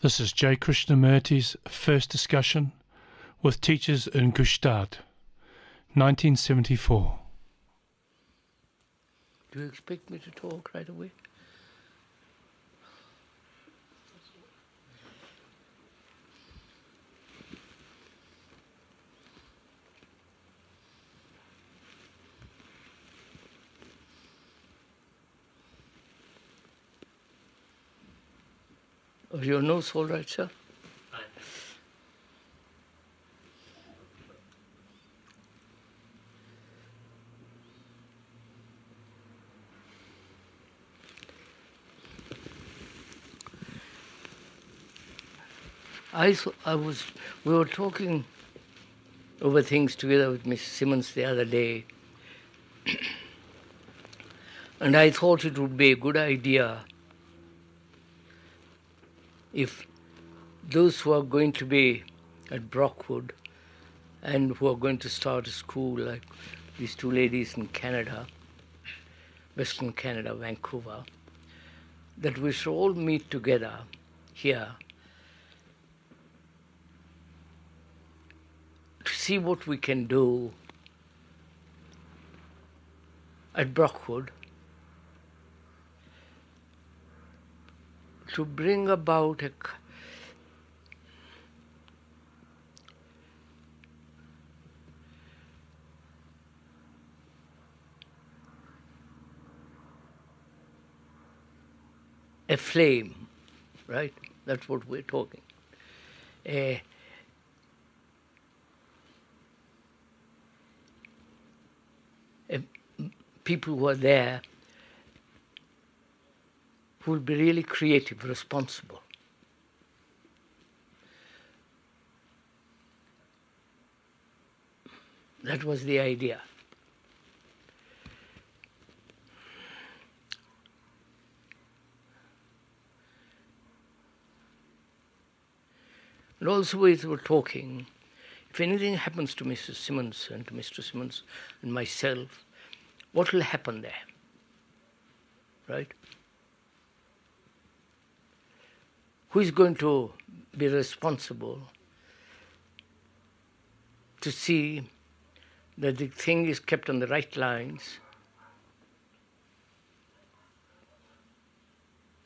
This is J. Krishnamurti's first discussion with teachers in Gstaad, 1974. Do you expect me to talk right away? Are your nose all right, sir? Fine. We were talking over things together with Miss Simmons the other day, and I thought it would be a good idea if those who are going to be at Brockwood and who are going to start a school, like these two ladies in Canada, Western Canada, Vancouver, that we should all meet together here to see what we can do at Brockwood to bring about a flame, right? That's what we're talking. People who are there who will be really creative, responsible. That was the idea. And also as we were talking, if anything happens to Mrs. Simmons and to Mr. Simmons and myself, what will happen there? Right? Who is going to be responsible to see that the thing is kept on the right lines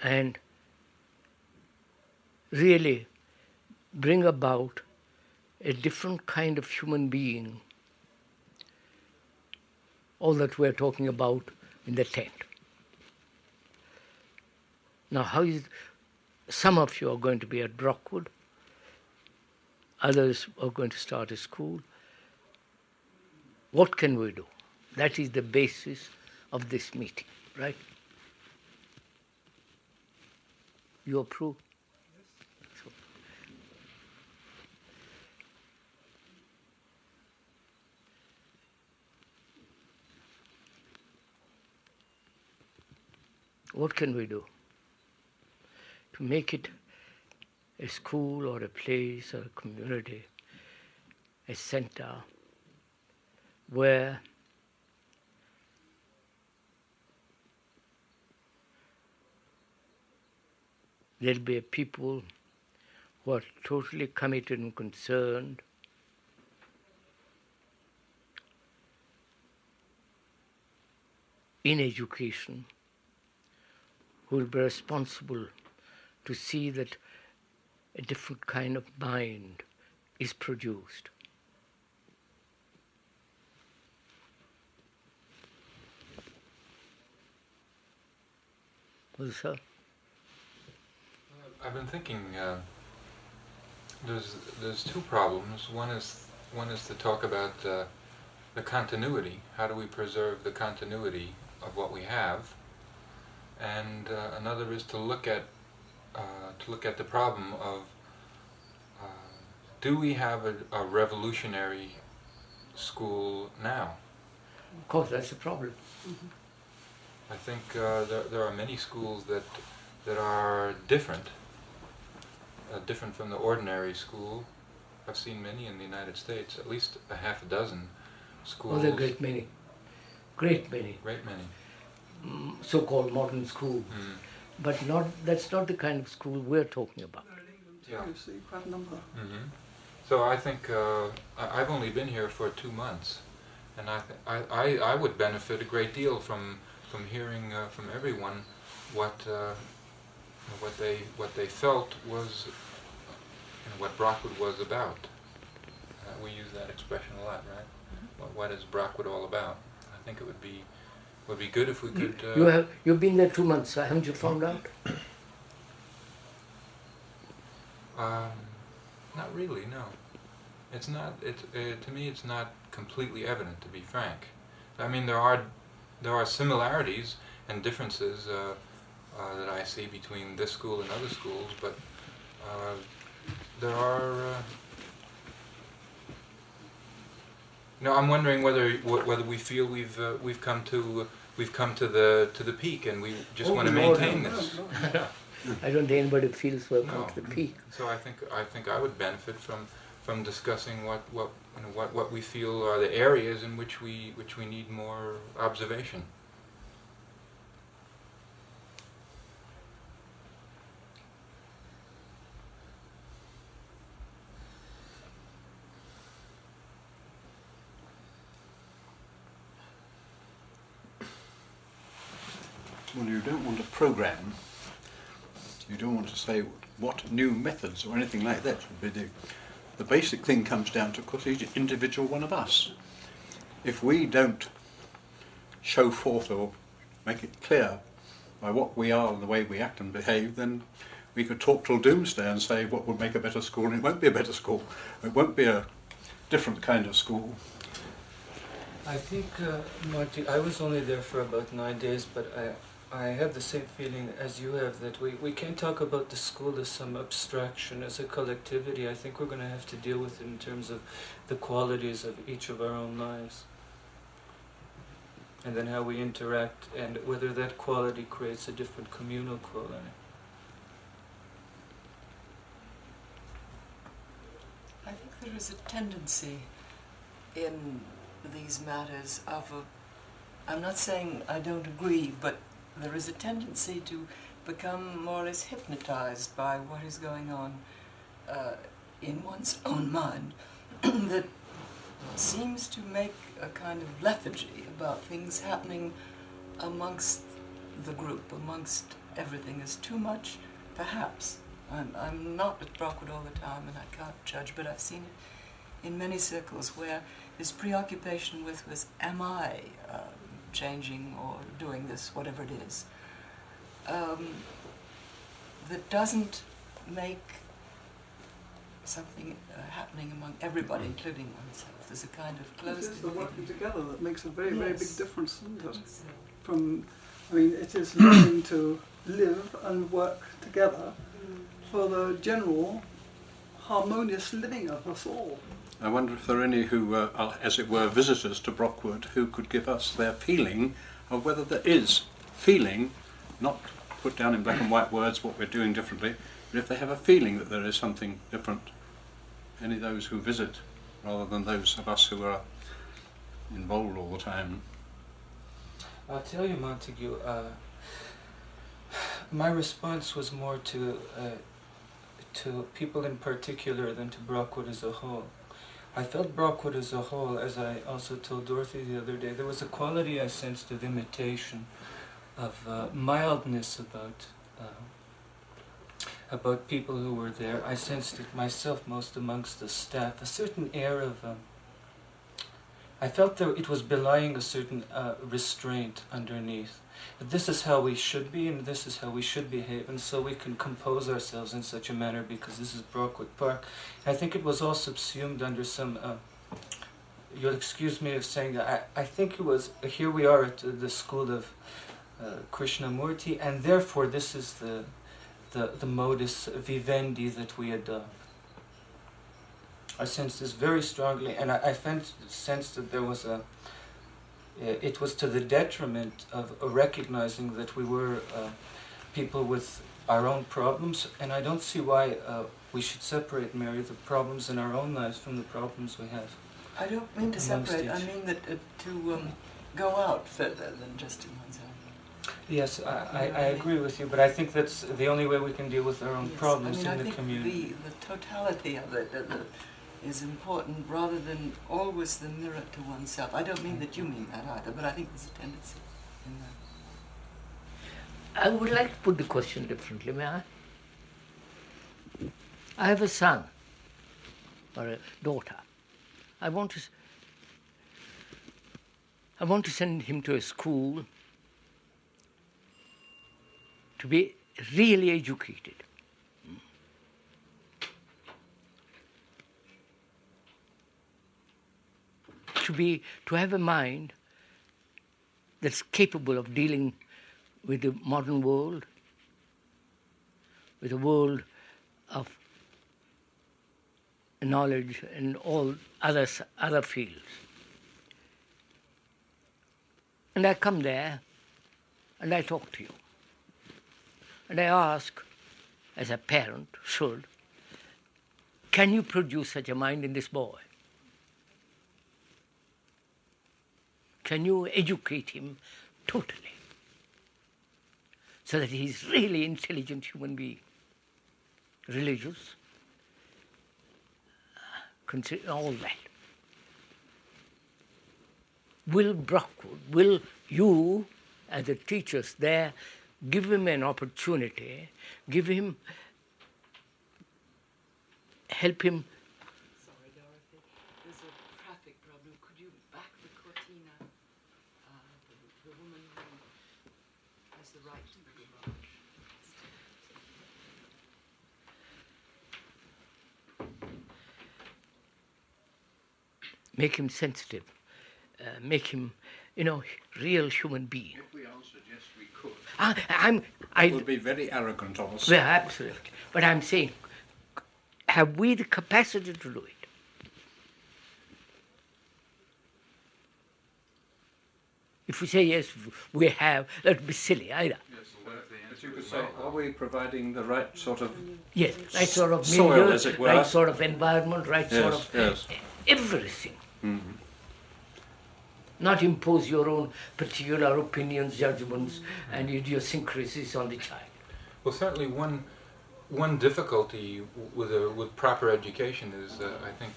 and really bring about a different kind of human being, all that we're talking about in the tent. Now, some of you are going to be at Brockwood, others are going to start a school. What can we do? That is the basis of this meeting, right? You approve? Yes. So, what can we do to make it a school or a place or a community, a center where there'll be a people who are totally committed and concerned in education, who will be responsible to see that a different kind of mind is produced. Well, sir? I've been thinking there's two problems. One is to talk about the continuity. How do we preserve the continuity of what we have? And another is to look at the problem of do we have a revolutionary school now? Of course, that's the problem. Mm-hmm. I think there are many schools that are different from the ordinary school. I've seen many in the United States, at least a half a dozen schools. Oh, there are great many. Great many. Great many. So-called modern schools. But that's not the kind of school we're talking about. Yeah. You see quite a number. Mm-hmm. So I think I've only been here for 2 months, and I would benefit a great deal from hearing from everyone what they felt was what Brockwood was about. We use that expression a lot, right? What is Brockwood all about? I think it would be good if we could. You've been there 2 months, so haven't you found out? Not really, no. It's not. To me, it's not completely evident. To be frank, I mean there are similarities and differences that I see between this school and other schools, but there are. I'm wondering whether we feel we've come to the peak, and we just want to maintain this. No. I don't think anybody feels we've come to the peak. So I think I would benefit from discussing what we feel are the areas in which we need more observation. Well, you don't want a program. You don't want to say what new methods or anything like that would be do. The basic thing comes down to, of course, each individual one of us. If we don't show forth or make it clear by what we are and the way we act and behave, then we could talk till doomsday and say what would make a better school, and it won't be a better school. It won't be a different kind of school. I think, Marty, I was only there for about 9 days, but I have the same feeling as you have, that we can't talk about the school as some abstraction, as a collectivity. I think we're going to have to deal with it in terms of the qualities of each of our own lives. And then how we interact, and whether that quality creates a different communal quality. I think there is a tendency in these matters of I'm not saying I don't agree, but there is a tendency to become more or less hypnotized by what is going on in one's own mind that seems to make a kind of lethargy about things happening amongst the group, amongst everything. Is too much, perhaps. I'm not at Brockwood all the time and I can't judge, but I've seen it in many circles where this preoccupation with am I changing or doing this, whatever it is, that doesn't make something happening among everybody, including oneself. There's a kind of closed... It is the working together that makes a very, Yes. very big difference, isn't it? It is learning to live and work together for the general harmonious living of us all. I wonder if there are any who are, as it were, visitors to Brockwood who could give us their feeling of whether there is feeling, not put down in black and white words what we're doing differently, but if they have a feeling that there is something different. Any of those who visit, rather than those of us who are involved all the time. I'll tell you, Montague, my response was more to people in particular than to Brockwood as a whole. I felt Brockwood as a whole, as I also told Dorothy the other day, there was a quality I sensed of imitation, of mildness about people who were there. I sensed it myself most amongst the staff, a certain air of... I felt that it was belying a certain restraint underneath. That this is how we should be and this is how we should behave, and so we can compose ourselves in such a manner because this is Brockwood Park. I think it was all subsumed under some... you'll excuse me of saying that. I think it was... Here we are at the school of Krishnamurti, and therefore this is the modus vivendi that we adopt. I sensed this very strongly, and I sensed that there was a... It was to the detriment of recognizing that we were people with our own problems, and I don't see why we should separate, Mary, the problems in our own lives from the problems we have. I don't mean to separate, I mean that to go out further than just in one's own. Yes, I agree with you, but I think that's the only way we can deal with our own problems I in the think community. the totality of it is important rather than always the mirror to oneself. I don't mean that you mean that either, but I think there's a tendency in that. I would like to put the question differently, may I? I have a son or a daughter. I want to send him to a school to be really educated. To have a mind that's capable of dealing with the modern world, with a world of knowledge and all other fields. And I come there and I talk to you. And I ask, as a parent should, can you produce such a mind in this boy? Can you educate him totally so that he's really intelligent human being, religious, consider all that? Will you, as the teachers there, give him an opportunity, help him? Sorry, Dorothy. There's a traffic problem. Could you back the cortina? The woman who has the right to the garage. Make him sensitive, make him, real human being. If we answered yes, we could. It would be very arrogant of us. Yeah, absolutely. But I'm saying, have we the capacity to do it? If we say yes, we have, that would be silly either. Yes, but you could say, are we providing the right sort of Yes, right sort of soil, milieu, as it were? right sort of environment, right sort of yes. everything. Mm-hmm. Not impose your own particular opinions, judgments, and idiosyncrasies on the child. Well, certainly one difficulty with proper education is, I think,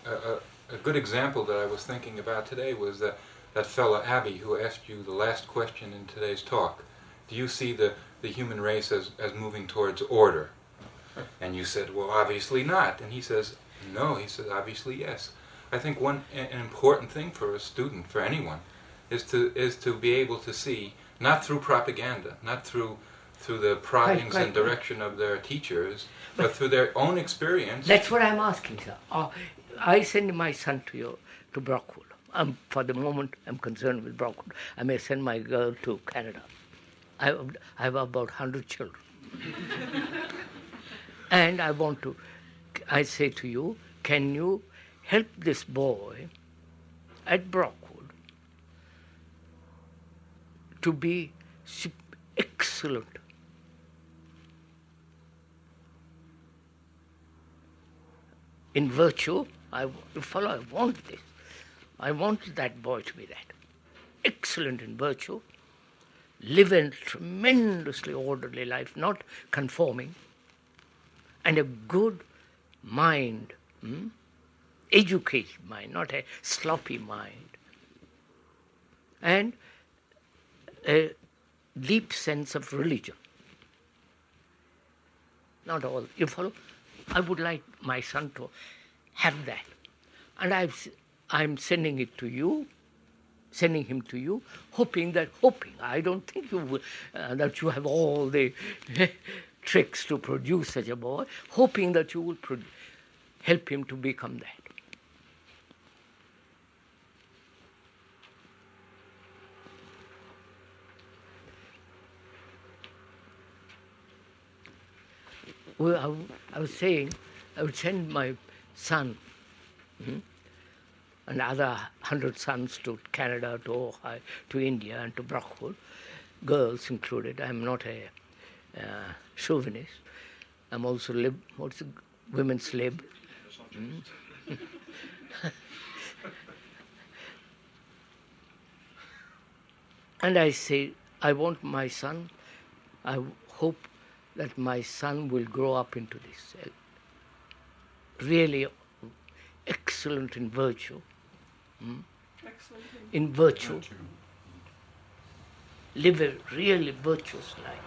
a good example that I was thinking about today was that fellow Abby who asked you the last question in today's talk. Do you see the human race as moving towards order? And you said, well, obviously not. And he says, no. He says, obviously yes. I think an important thing for a student, for anyone, is to be able to see, not through propaganda, not through the proddings and direction of their teachers, but through their own experience. That's what I'm asking, sir. I send my son to Brockwood. For the moment, I'm concerned with Brockwood. I may send my girl to Canada. I have about 100 children. And I say to you, can you help this boy at Brockwood to be excellent in virtue? I want this. I want that boy to be that. Excellent in virtue, live a tremendously orderly life, not conforming, and a good mind, educated mind, not a sloppy mind, and a deep sense of religion. Not all, you follow? I would like my son to have that. And I'm sending him to you, hoping, I don't think you will, that you have all the tricks to produce such a boy, hoping that you will help him to become that. Well, I was saying, I would send my son and other 100 sons to Canada, to Ohio, to India, and to Brockwood, girls included. I'm not a chauvinist. I'm also women's lib. And I say, I want my son, I hope that my son will grow up into this. Really excellent in virtue. Excellent. In virtue. Live a really virtuous life.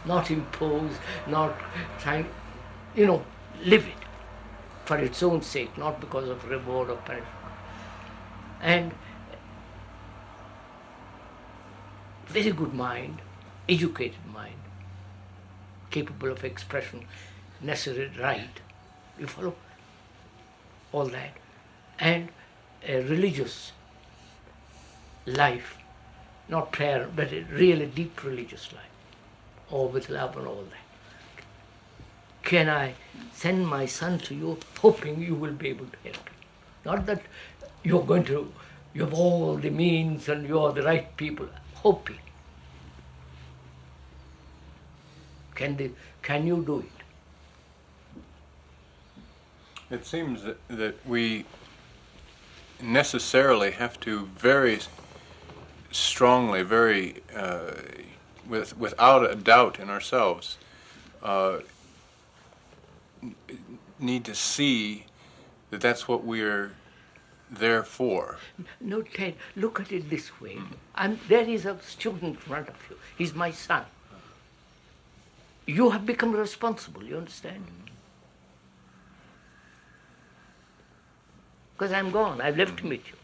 Not impose, not trying, live it for its own sake, not because of reward or punishment. And very good mind, educated mind, capable of expression, necessary right. You follow? All that. And a religious life, not prayer, but a really deep religious life, or with love and all that. Can I send my son to you, hoping you will be able to help him? Not that you have all the means and you are the right people, hoping. Can you do it? It seems that we necessarily have to very strongly, without a doubt in ourselves, need to see that that's what we're there for. No, Ted, look at it this way. There is a student in front of you. He's my son. You have become responsible, you understand? Because I'm gone, I've left him with you.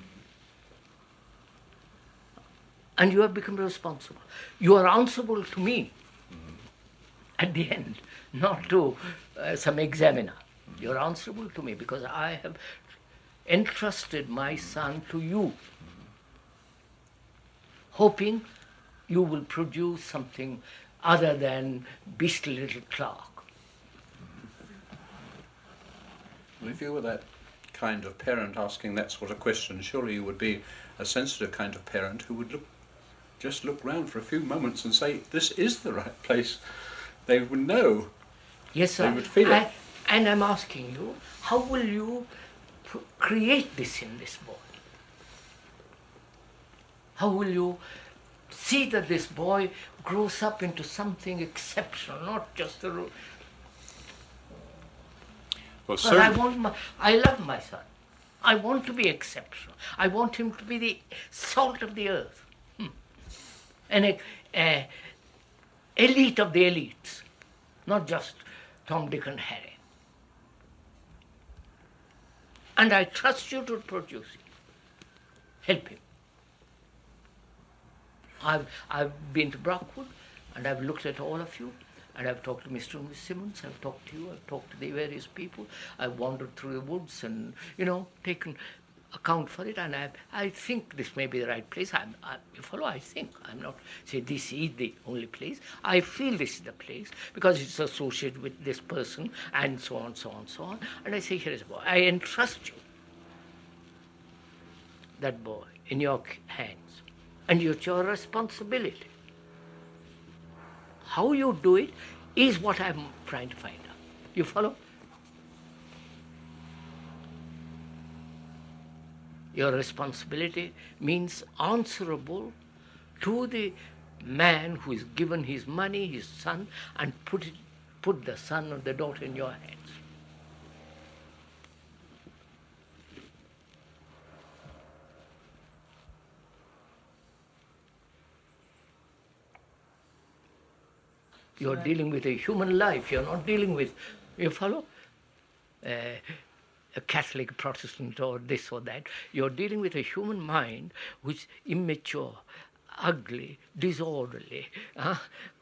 And you have become responsible. You are answerable to me at the end, not to some examiner. You're answerable to me because I have entrusted my son to you, hoping you will produce something other than beastly little clerk. Well, if you were that kind of parent asking that sort of question, surely you would be a sensitive kind of parent who would just look round for a few moments and say, this is the right place. They would know. Yes, sir. They would feel it. And I'm asking you, how will you create this in this boy? How will you see that this boy grows up into something exceptional, not just a... Well, I love my son. I want to be exceptional. I want him to be the salt of the earth. An elite of the elites, not just Tom, Dick and Harry. And I trust you to produce him. Help him. I've been to Brockwood and I've looked at all of you and I've talked to Mr. and Miss Simmons, I've talked to you, I've talked to the various people, I've wandered through the woods and, taken account for it, and I think this may be the right place. You follow? I think. I'm not saying this is the only place. I feel this is the place because it's associated with this person and so on, so on, so on. And I say, here is a boy. I entrust you, that boy, in your hands. And it's your responsibility. How you do it is what I'm trying to find out. You follow? Your responsibility means answerable to the man who is given his money, his son, and put the son or the daughter in your hands. You're dealing with a human life. You're not dealing with, you follow? A Catholic, Protestant, or this or that. You're dealing with a human mind which is immature, ugly, disorderly,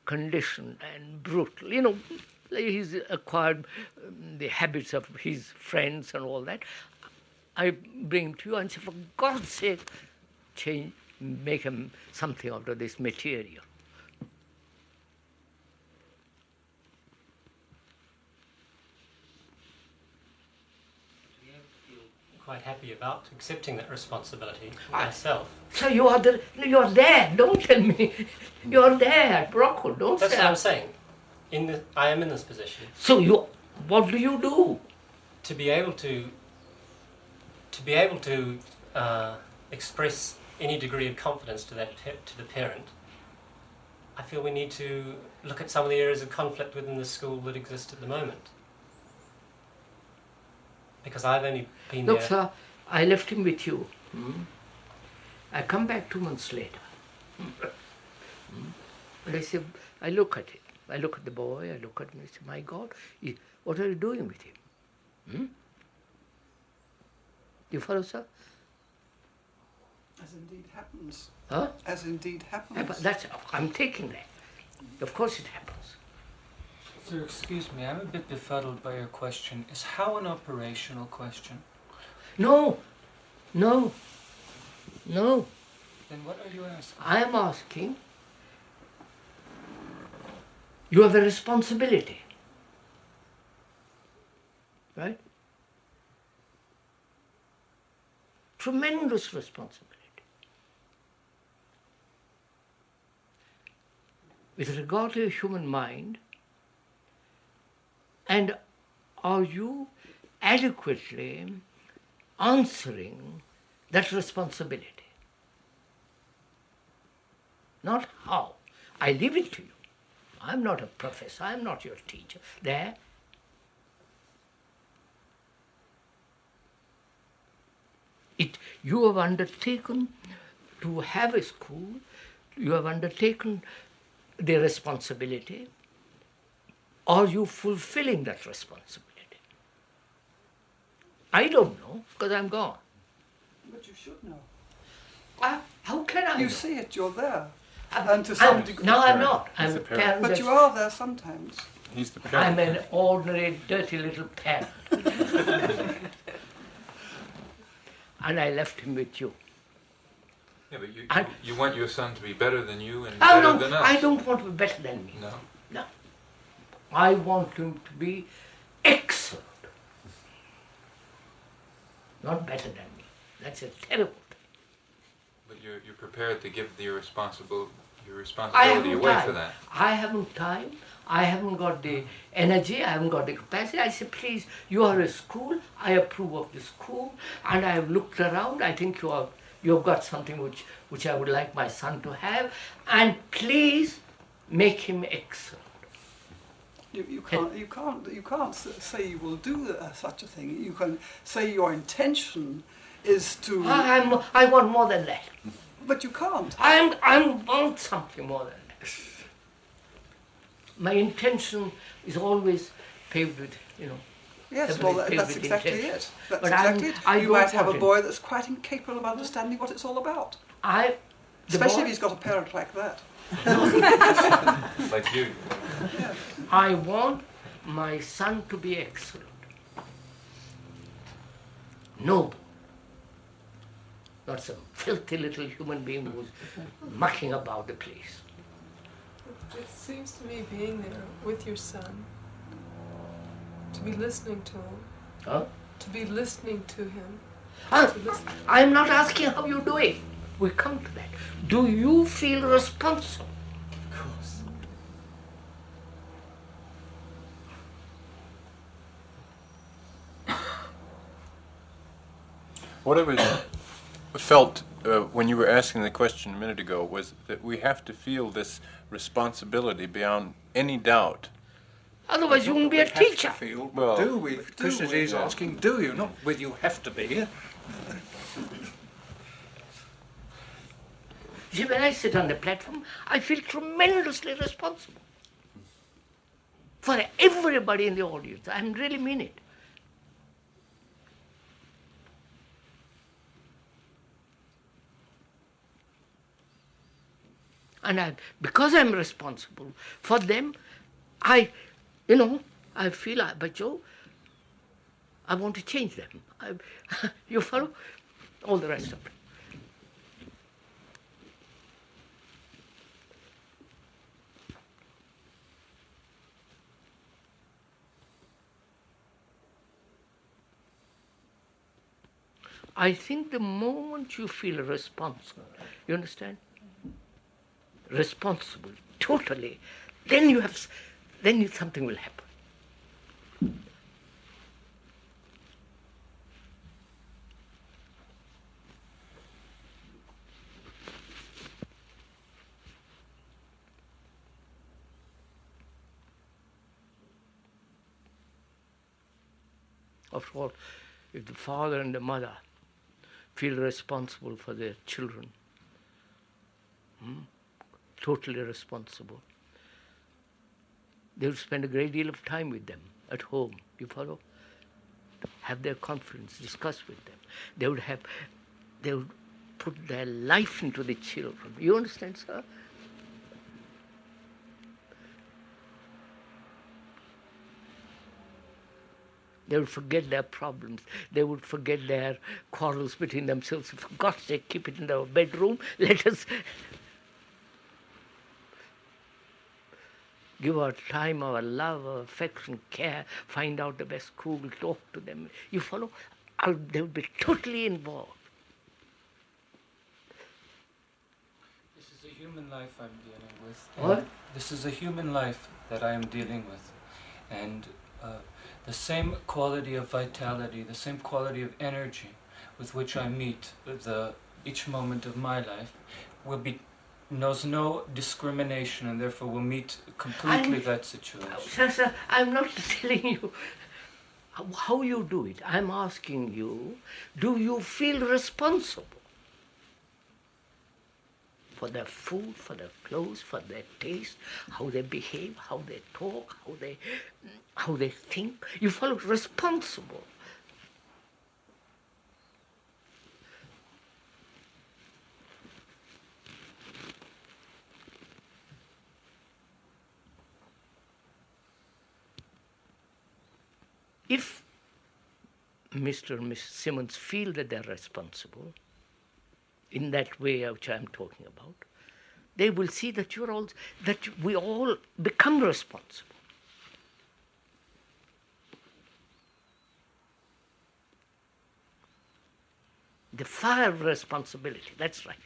conditioned and brutal. He's acquired the habits of his friends and all that. I bring him to you and say, for God's sake, make him something out of this material. Quite happy about accepting that responsibility myself. So you're there, don't tell me. You're there at Brockwood, don't That's say. what I'm saying. I am in this position. So what do you do? To be able to express any degree of confidence to to the parent, I feel we need to look at some of the areas of conflict within the school that exist at the moment. Because I've only been Look, there. sir, I left him with you. I come back 2 months later. And I say, I look at it. I look at the boy, I look at him, I say, my God, what are you doing with him? You follow, sir? As indeed happens. Huh? As indeed happens. I'm taking that. Of course it happens. Sir, excuse me, I'm a bit befuddled by your question. Is how an operational question? No. Then what are you asking? I am asking, you have a responsibility. Right? Tremendous responsibility. With regard to your human mind, and are you adequately answering that responsibility? Not how. I leave it to you. I'm not a professor, I'm not your teacher. There. You have undertaken to have a school, you have undertaken the responsibility. Are you fulfilling that responsibility? I don't know, because I'm gone. But you should know. How can I You know? see it, you're there. And to some degree. No, I'm not. I'm He's a a parent. parent. But you are there sometimes. He's the I'm parent. an ordinary, dirty little parent. And I left him with you. Yeah, but And- you want your son to be better than you and Oh, better no, than us. I don't want to be better than me. No. No. I want him to be excellent. Not better than me. That's a terrible thing. But you're prepared to give your I responsibility haven't away time. for that. I haven't time. I haven't got the energy. I haven't got the capacity. I say, please, you are a school. I approve of the school. And I have looked around. I think you've got something which I would like my son to have. And please make him excellent. You can't say you will do such a thing. You can say your intention is to. I want more than that. But you can't. I want something more than that. My intention is always paved with, Yes, heavily well, paved that's with exactly intention. it. That's But exactly it. I You don't might have a want boy that's quite incapable of understanding what it's all about. Especially if he's got a parent like that. Like you. Yeah. I want my son to be excellent. Noble. Not some filthy little human being who's mucking about the place. It seems to me being there with your son, to be listening to him, Huh? to be listening to him, Ah, to listen. I'm not asking how you do it. We come to that. Do you feel responsible? Of course. What I was felt when you were asking the question a minute ago was that we have to feel this responsibility beyond any doubt. Otherwise you won't be a teacher. Feel, Well- do we? Krishnaji is asking, do you? Not whether you have to be. See, when I sit on the platform, I feel tremendously responsible for everybody in the audience. I really mean it. And because I'm responsible for them, I feel, but Joe, I want to change them. You follow? All the rest of it. I think the moment you feel responsible, you understand? Responsible, totally, then something will happen. After all, if the father and the mother feel responsible for their children, totally responsible, they would spend a great deal of time with them at home. You follow? Have their confidence, discuss with them. They would put their life into the children. You understand, sir? They would forget their problems. They would forget their quarrels between themselves. For God's sake, keep it in their bedroom. Let us give our time, our love, our affection, care, find out the best school, talk to them. You follow? They would be totally involved. This is a human life I'm dealing with. What? This is a human life that I am dealing with. And the same quality of vitality, the same quality of energy with which I meet each moment of my life knows no discrimination, and therefore will meet completely that situation. Sir, I'm not telling you how you do it. I'm asking you, do you feel responsible for their food, for their clothes, for their taste, how they behave, how they talk, how they think? You follow? Responsible. If Mr. and Miss Simmons feel that they're responsible in that way which I'm talking about, they will see that that we all become responsible. The fire of responsibility, that's right.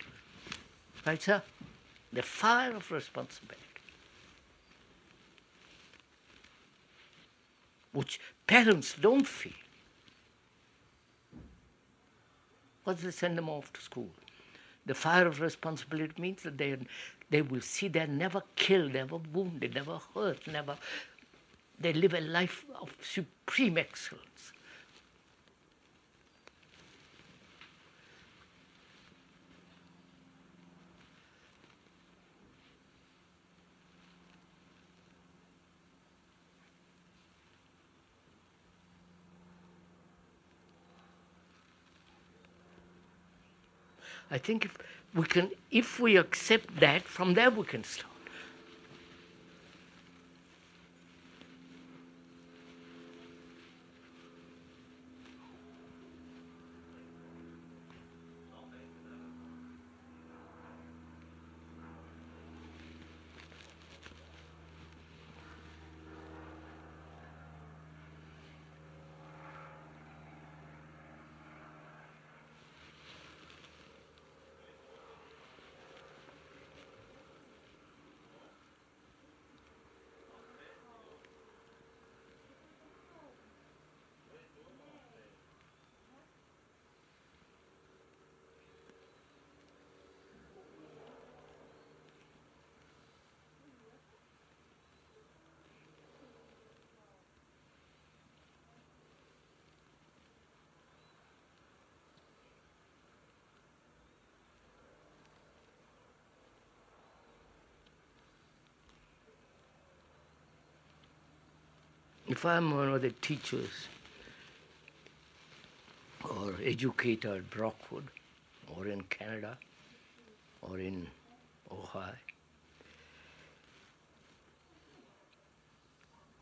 Right, sir? The fire of responsibility, which parents don't feel. Because they send them off to school. The fire of responsibility means that they will see they're never killed, never wounded, never hurt, they live a life of supreme excellence. I think if we accept that, from there we can start. If I'm one of the teachers or educator at Brockwood or in Canada or in Ohio,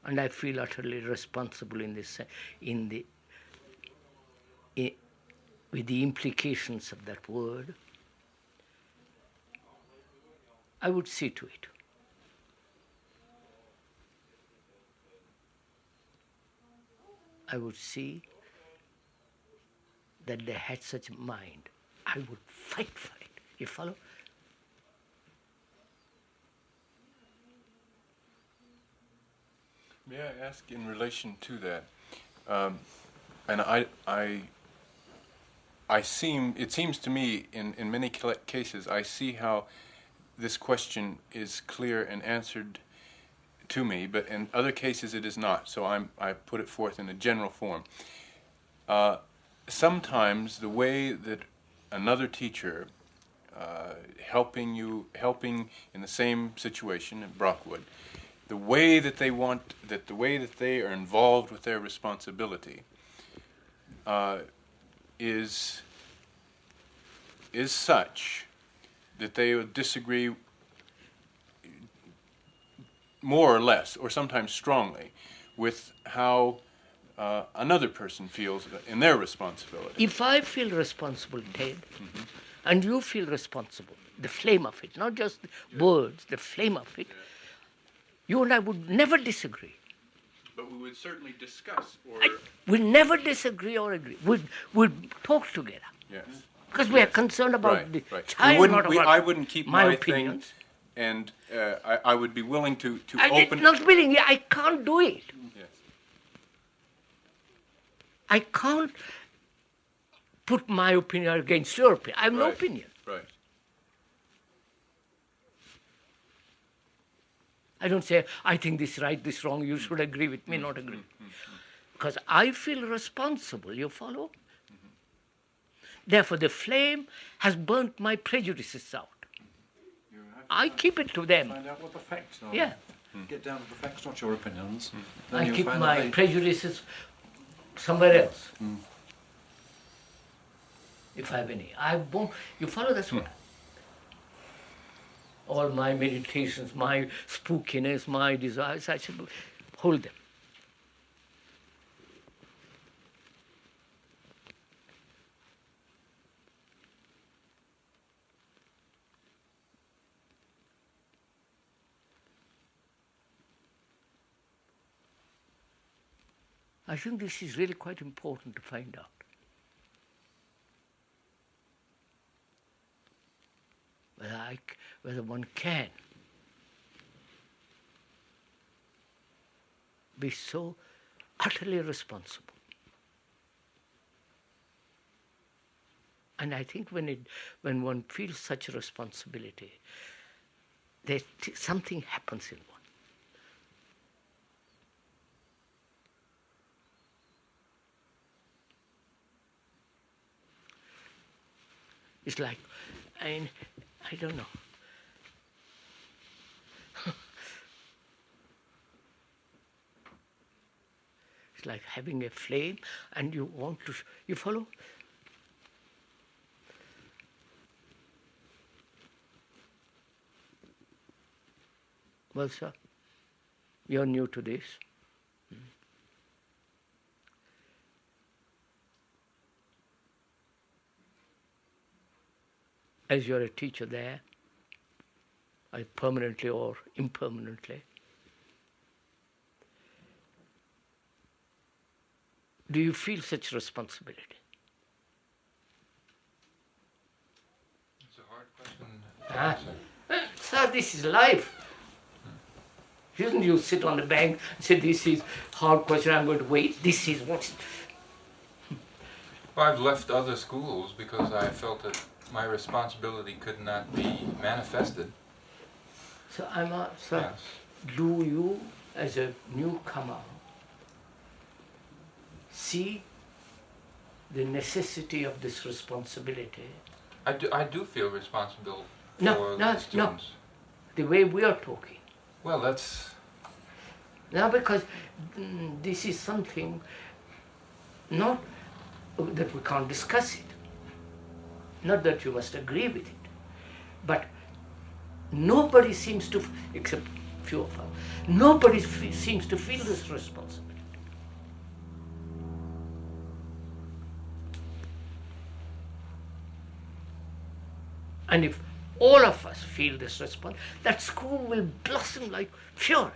and I feel utterly responsible in this, with the implications of that word, I would see to it. I would see that they had such a mind. I would fight for it. You follow? May I ask in relation to that? And it seems to me in many cases I see how this question is clear and answered to me, but in other cases it is not. So I put it forth in a general form. sometimes the way that another teacher helping in the same situation at Brockwood, the way that they are involved with their responsibility is such that they will disagree more or less, or sometimes strongly, with how another person feels in their responsibility. If I feel responsible, Ted, and you feel responsible, the flame of it, not just the words, the flame of it, you and I would never disagree. But we would certainly discuss or... We'll never disagree or agree. We'd talk together. Yes. Because we are concerned about the child, not about I wouldn't keep my opinions. thing, and I would be willing to I'm open... not willing. I can't do it. Yes. I can't put my opinion against your opinion. I have no opinion. Right. I don't say, I think this right, this wrong, you should agree with me, not agree. Because I feel responsible, you follow? Therefore, the flame has burnt my prejudices out. I keep it to them. Find out what the facts are. Yeah. Get down to the facts, not your opinions. Then I you'll keep find my that prejudices somewhere else. If I have any. I won't, you follow this one? All my meditations, my spookiness, my desires, I should hold them. I think this is really quite important to find out. Whether one can be so utterly responsible. And I think when one feels such a responsibility, something happens in one. It's like, I don't know. It's like having a flame and you want to, you follow? Well, sir, you're new to this. As you're a teacher there, permanently or impermanently, do you feel such responsibility? It's a hard question to answer. Sir, this is life. Shouldn't you sit on the bank and say, this is hard question, I'm going to wait, this is what... Well, I've left other schools because I felt that my responsibility could not be manifested. So sir, Yes. do you, as a newcomer, see the necessity of this responsibility? I do feel responsible for No, the students. the way we are talking. Well, that's... Now, because this is something not that we can't discuss it, not that you must agree with it, but nobody seems to, except few of us, nobody seems to feel this responsibility. And if all of us feel this response, that school will blossom like fury.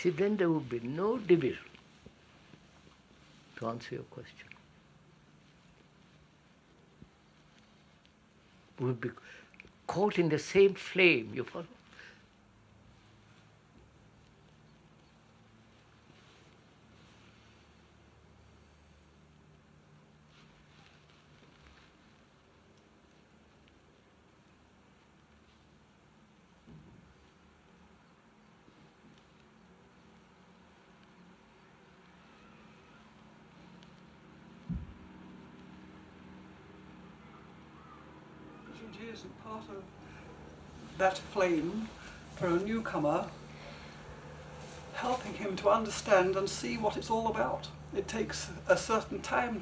See, then there would be no division, to answer your question. We would be caught in the same flame, you follow? Krishnamurti isn't part of that flame for a newcomer, helping him to understand and see what it's all about. It takes a certain time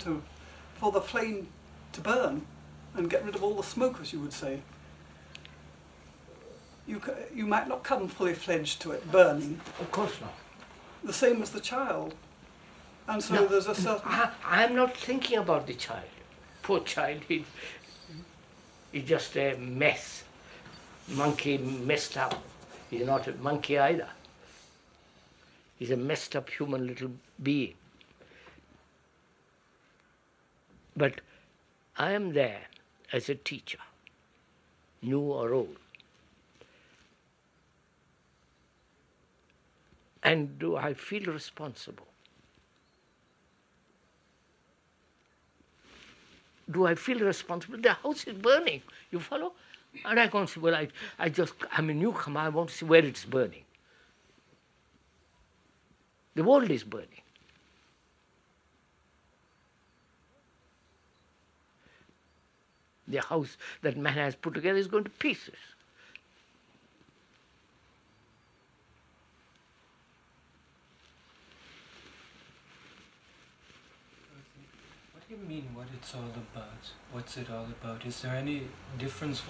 for the flame to burn and get rid of all the smoke, as you would say. You might not come fully fledged to it burning. Of course not. The same as the child. And so No, there's a certain... I'm not thinking about the child. Poor child, he's just a mess. Monkey messed up. He's not a monkey either. He's a messed up human little being. But I am there as a teacher, new or old. And do I feel responsible? Do I feel responsible? The house is burning, you follow? And I can't say, well, I'm a newcomer, I want to see where it's burning. The world is burning. The house that man has put together is going to pieces. What do you mean, what it's all about? What's it all about? Is there any difference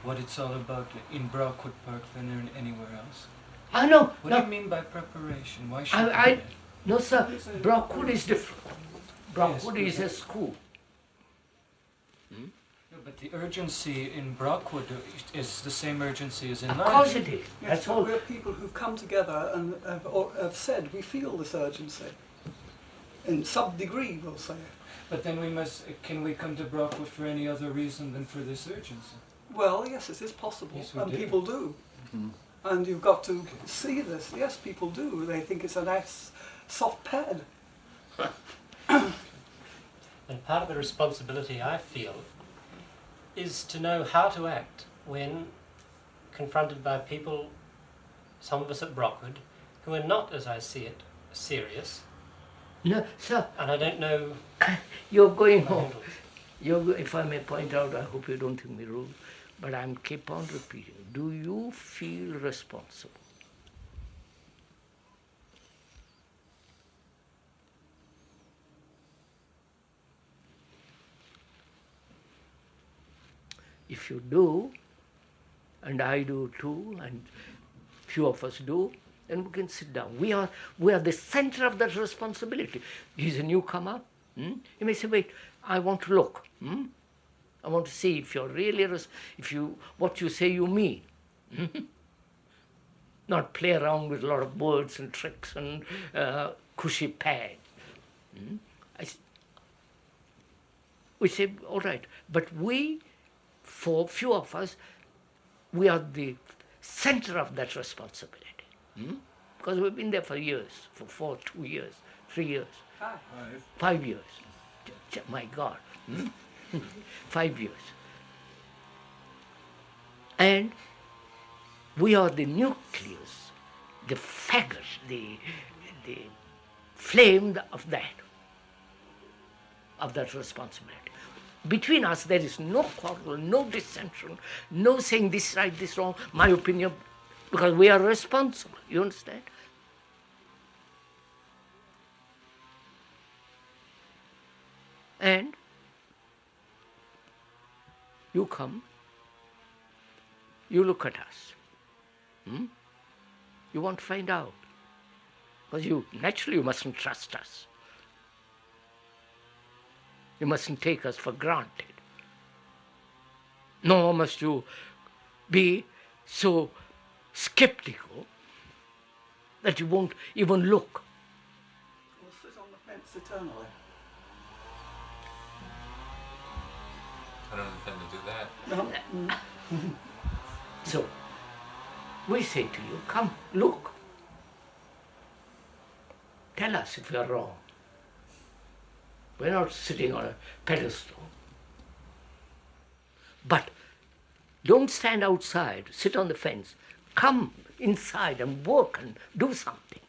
what it's all about in Brockwood Park than in anywhere else? No. What do you mean by preparation? Why should No, sir. Brockwood is different. Brockwood is a school. No, but the urgency in Brockwood is the same urgency as in Of London. course it is. Yes, That's but all. we're people who've come together and have said we feel this urgency. In some degree, we'll say. But then can we come to Brockwood for any other reason than for this urgency? Well, yes, it is possible, Yes, we and do. people do. And you've got to see this. Yes, people do. They think it's a nice, soft pad. And part of the responsibility I feel is to know how to act when confronted by people, some of us at Brockwood, who are not, as I see it, serious. No, sir, And I don't know. you're going home. If I may point out, I hope you don't think me rude, but I keep on repeating, do you feel responsible? If you do, and I do too, and few of us do, then we can sit down. We are the center of that responsibility. He's a newcomer. You may say, wait, I want to look. I want to see if you're really, what you say you mean. Not play around with a lot of words and tricks and cushy pad. We say, all right, but for few of us, we are the center of that responsibility. Because we've been there for years, for 2 years, 3 years, 5 years. My God, 5 years. And we are the nucleus, the faggot, the flame of that responsibility. Between us, there is no quarrel, no dissension, no saying this right, this wrong, my opinion, because we are responsible. You understand? And you come, you look at us. You want to find out. Because naturally you mustn't trust us. You mustn't take us for granted. Nor must you be so skeptical. that you won't even look. We'll sit on the fence eternally. I don't intend to do that. No. So, we say to you, come, look. Tell us if we are wrong. We're not sitting on a pedestal. But don't stand outside, sit on the fence. Come inside and work and do something.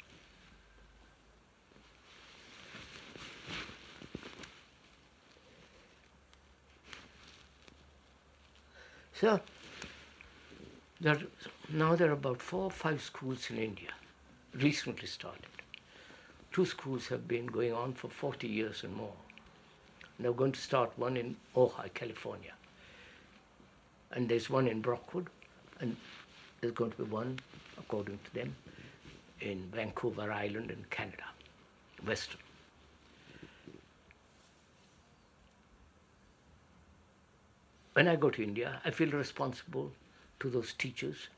So, now there are about 4 or 5 schools in India, recently started. 2 schools have been going on for 40 years and more. And they're going to start one in Ojai, California. And there's one in Brockwood, and there's going to be one, according to them, in Vancouver Island in Canada, Western. When I go to India, I feel responsible to those teachers,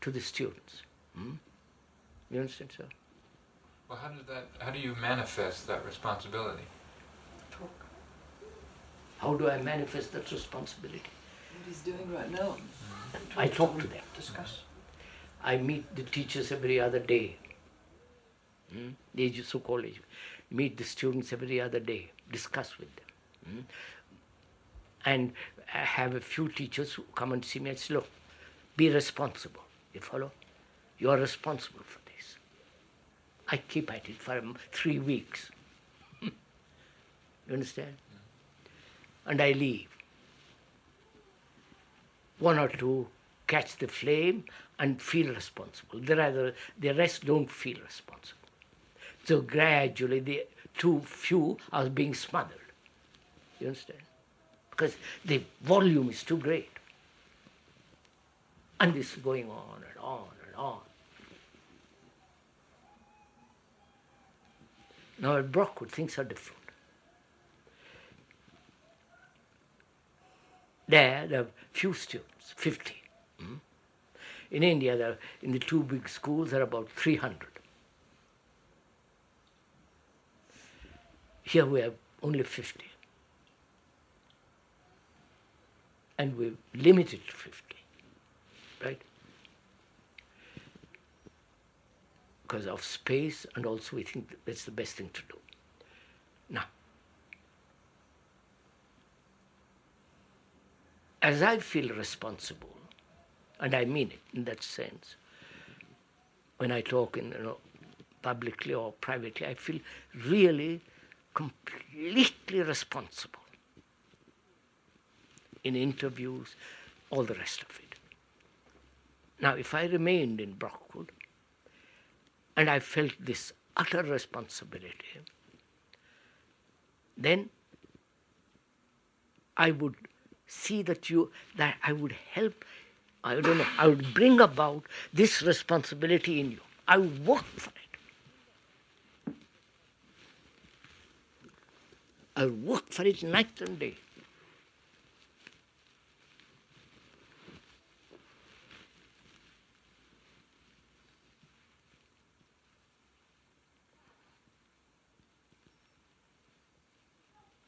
to the students. You understand, sir? Well, how do you manifest that responsibility? How do I manifest that responsibility? What he's doing right now. I talk to them. Discuss. I meet the teachers every other day. The so-called meet the students every other day, discuss with them. And I have a few teachers who come and see me and say, look, be responsible. You follow? You are responsible for this. I keep at it for 3 weeks. You understand? And I leave. 1 or 2 catch the flame and feel responsible. The rest don't feel responsible. So gradually the few are being smothered. You understand? Because the volume is too great. And this is going on and on and on. Now at Brockwood, things are different. There are few students, 50. In India, in the 2 big schools, there are about 300. Here we have only 50. And we've limited to 50, right? Because of space, and also we think that's the best thing to do. Now, as I feel responsible, and I mean it in that sense, when I talk publicly or privately, I feel really completely responsible in interviews, all the rest of it. Now, if I remained in Brockwood and I felt this utter responsibility, then I would see that I would help, I would bring about this responsibility in you. I would work for it. I would work for it night and day.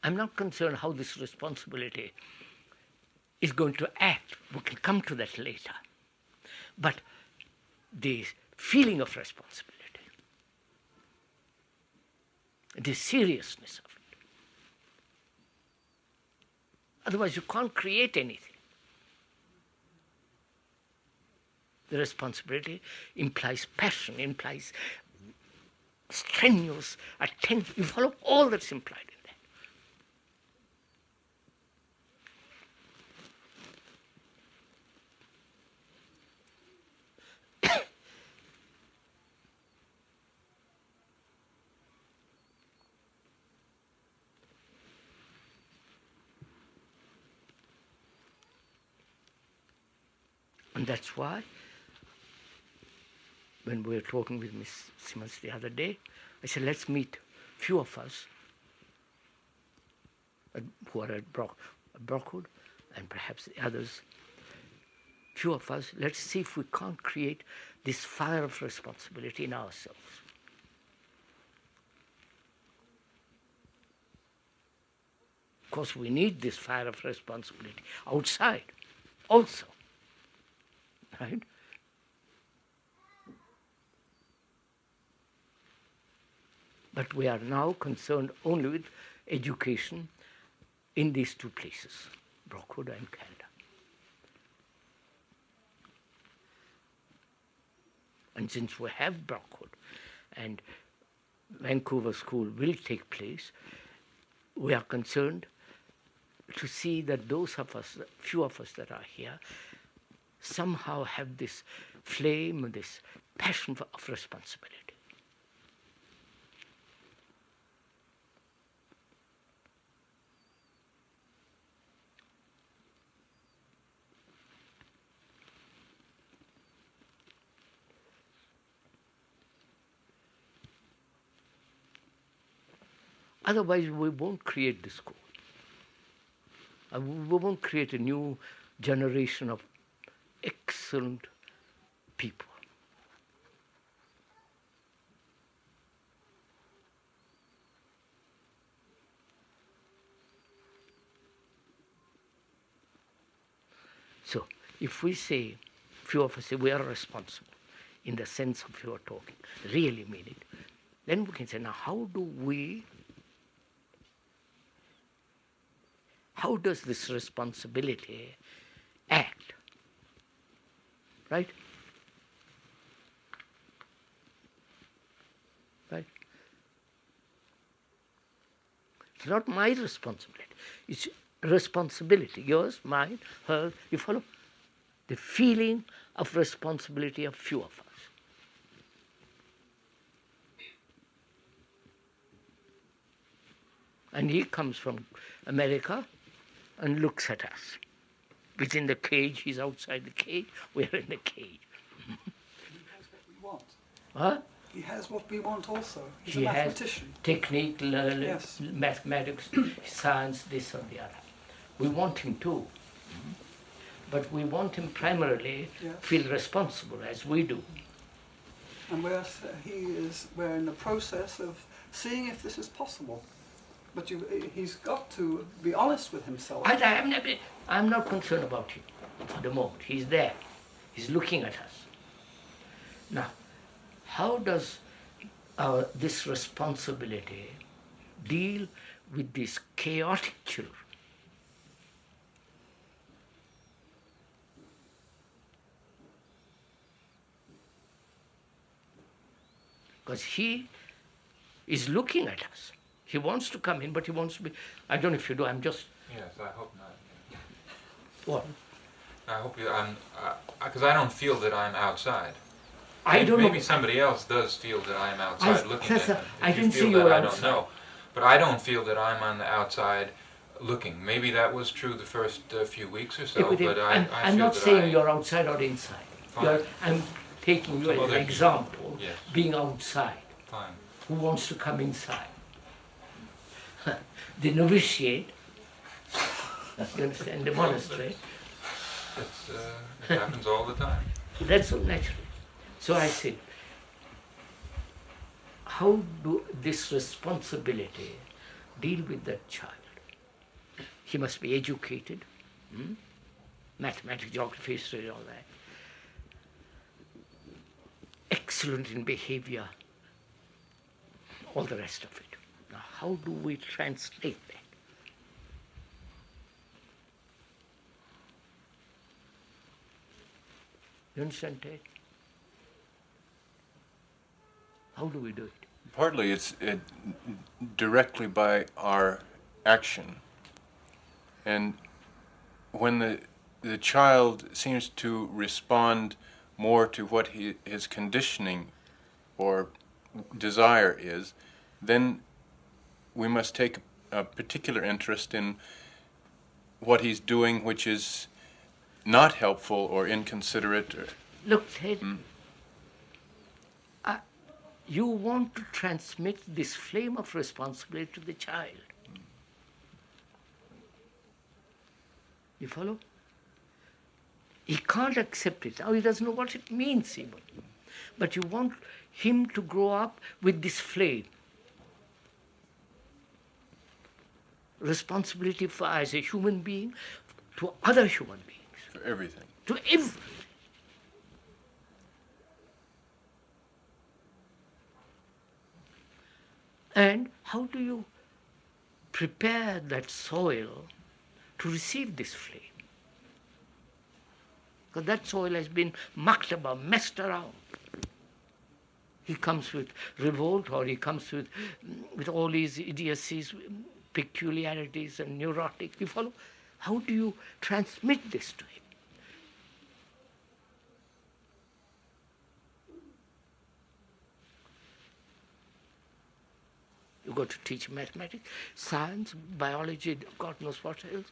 I'm not concerned how this responsibility is going to act. We can come to that later. But the feeling of responsibility, the seriousness of it. Otherwise, you can't create anything. The responsibility implies passion, implies strenuous attention. You follow all that's implied in that. And that's why, when we were talking with Miss Simmons the other day, I said, let's meet few of us who are at Brockwood, and perhaps the others, few of us, let's see if we can't create this fire of responsibility in ourselves. Of course, we need this fire of responsibility outside also, right? But we are now concerned only with education in these two places, Brockwood and Canada. And since we have Brockwood and Vancouver School will take place, we are concerned to see that those of us, few of us that are here, somehow have this flame, this passion of responsibility. Otherwise, we won't create the school. We won't create a new generation of excellent people. So, if we say, few of us say we are responsible in the sense of your talking, really mean it, then we can say, now how does this responsibility act? Right? Right? It's not my responsibility. It's responsibility. Yours, mine, hers. You follow? The feeling of responsibility of few of us. And he comes from America and looks at us. Within the cage, he's outside the cage, we're in the cage. He has what we want. Huh? He has what we want also. He's He a has mathematician. technique, Yes. mathematics, science, this or the other. We want him too. But we want him primarily Yes. feel responsible as we do. And we're in the process of seeing if this is possible. But he's got to be honest with himself. I'm not concerned about him for the moment. He's there. He's looking at us. Now, how does this responsibility deal with these chaotic children? Because he is looking at us. He wants to come in, but he wants to be... I don't know if you do, I'm just... Yes, I hope not. What? I hope you... Because I don't feel that I'm outside. I don't know. Maybe somebody else does feel that I'm outside looking at them. I didn't feel see you that, were I don't outside. know. But I don't feel that I'm on the outside looking. Maybe that was true the first few weeks or so, but I I'm feel not that saying you're outside or inside. Fine. I'm taking you Some as an other- example, Yes. being outside. Fine. Who wants to come inside? The novitiate, you understand, the monastery, It happens all the time. that's all natural. So I said, how do this responsibility deal with that child? He must be educated, mathematics, geography, history, all that. Excellent in behavior, all the rest of it. Now, how do we translate that? You understand, Ted? How do we do it? Partly it's directly by our action. And when the child seems to respond more to what his conditioning or desire is, then we must take a particular interest in what he's doing which is not helpful or inconsiderate. Look, Ted, you want to transmit this flame of responsibility to the child. You follow? He can't accept it. Now he doesn't know what it means even. But you want him to grow up with this flame. Responsibility for, as a human being, to other human beings. For everything. To everything. And how do you prepare that soil to receive this flame? Because that soil has been mucked about, messed around. He comes with revolt, or he comes with all these idiocies, peculiarities and neurotic. You follow? How do you transmit this to him? You got to teach mathematics, science, biology, God knows what else.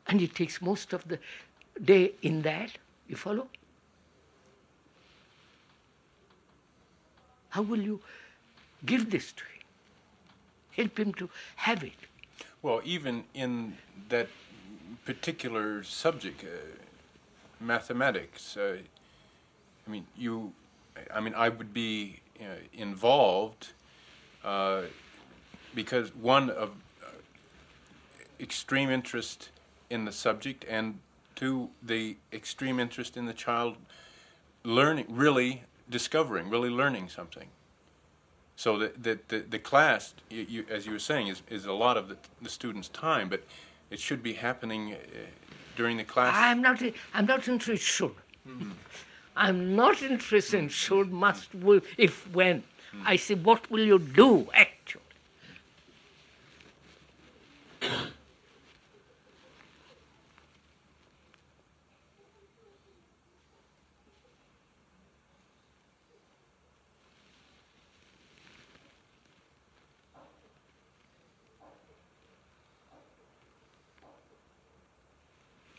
And it takes most of the day in that. You follow? How will you give this to him? Help him to have it. Well, even in that particular subject, mathematics, I would be involved because one of extreme interest in the subject, and two, the extreme interest in the child learning, really discovering, really learning something. So the class, as you were saying, is a lot of the student's time, but it should be happening during the class. I'm not interested in should. Mm-hmm. I'm not interested in should, must, will, if, when. Mm-hmm. I say, what will you do, actually?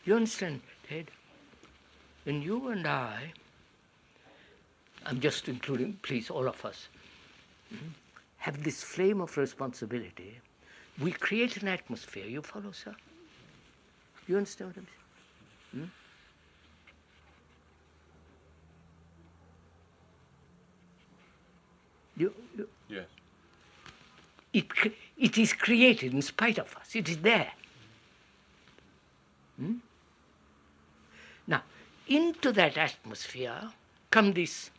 You understand, Ted? When you and I'm just including, please, all of us, have this flame of responsibility, we create an atmosphere. You follow, sir? You understand what I'm saying? Yes. It is created in spite of us. It is there. Now, into that atmosphere come these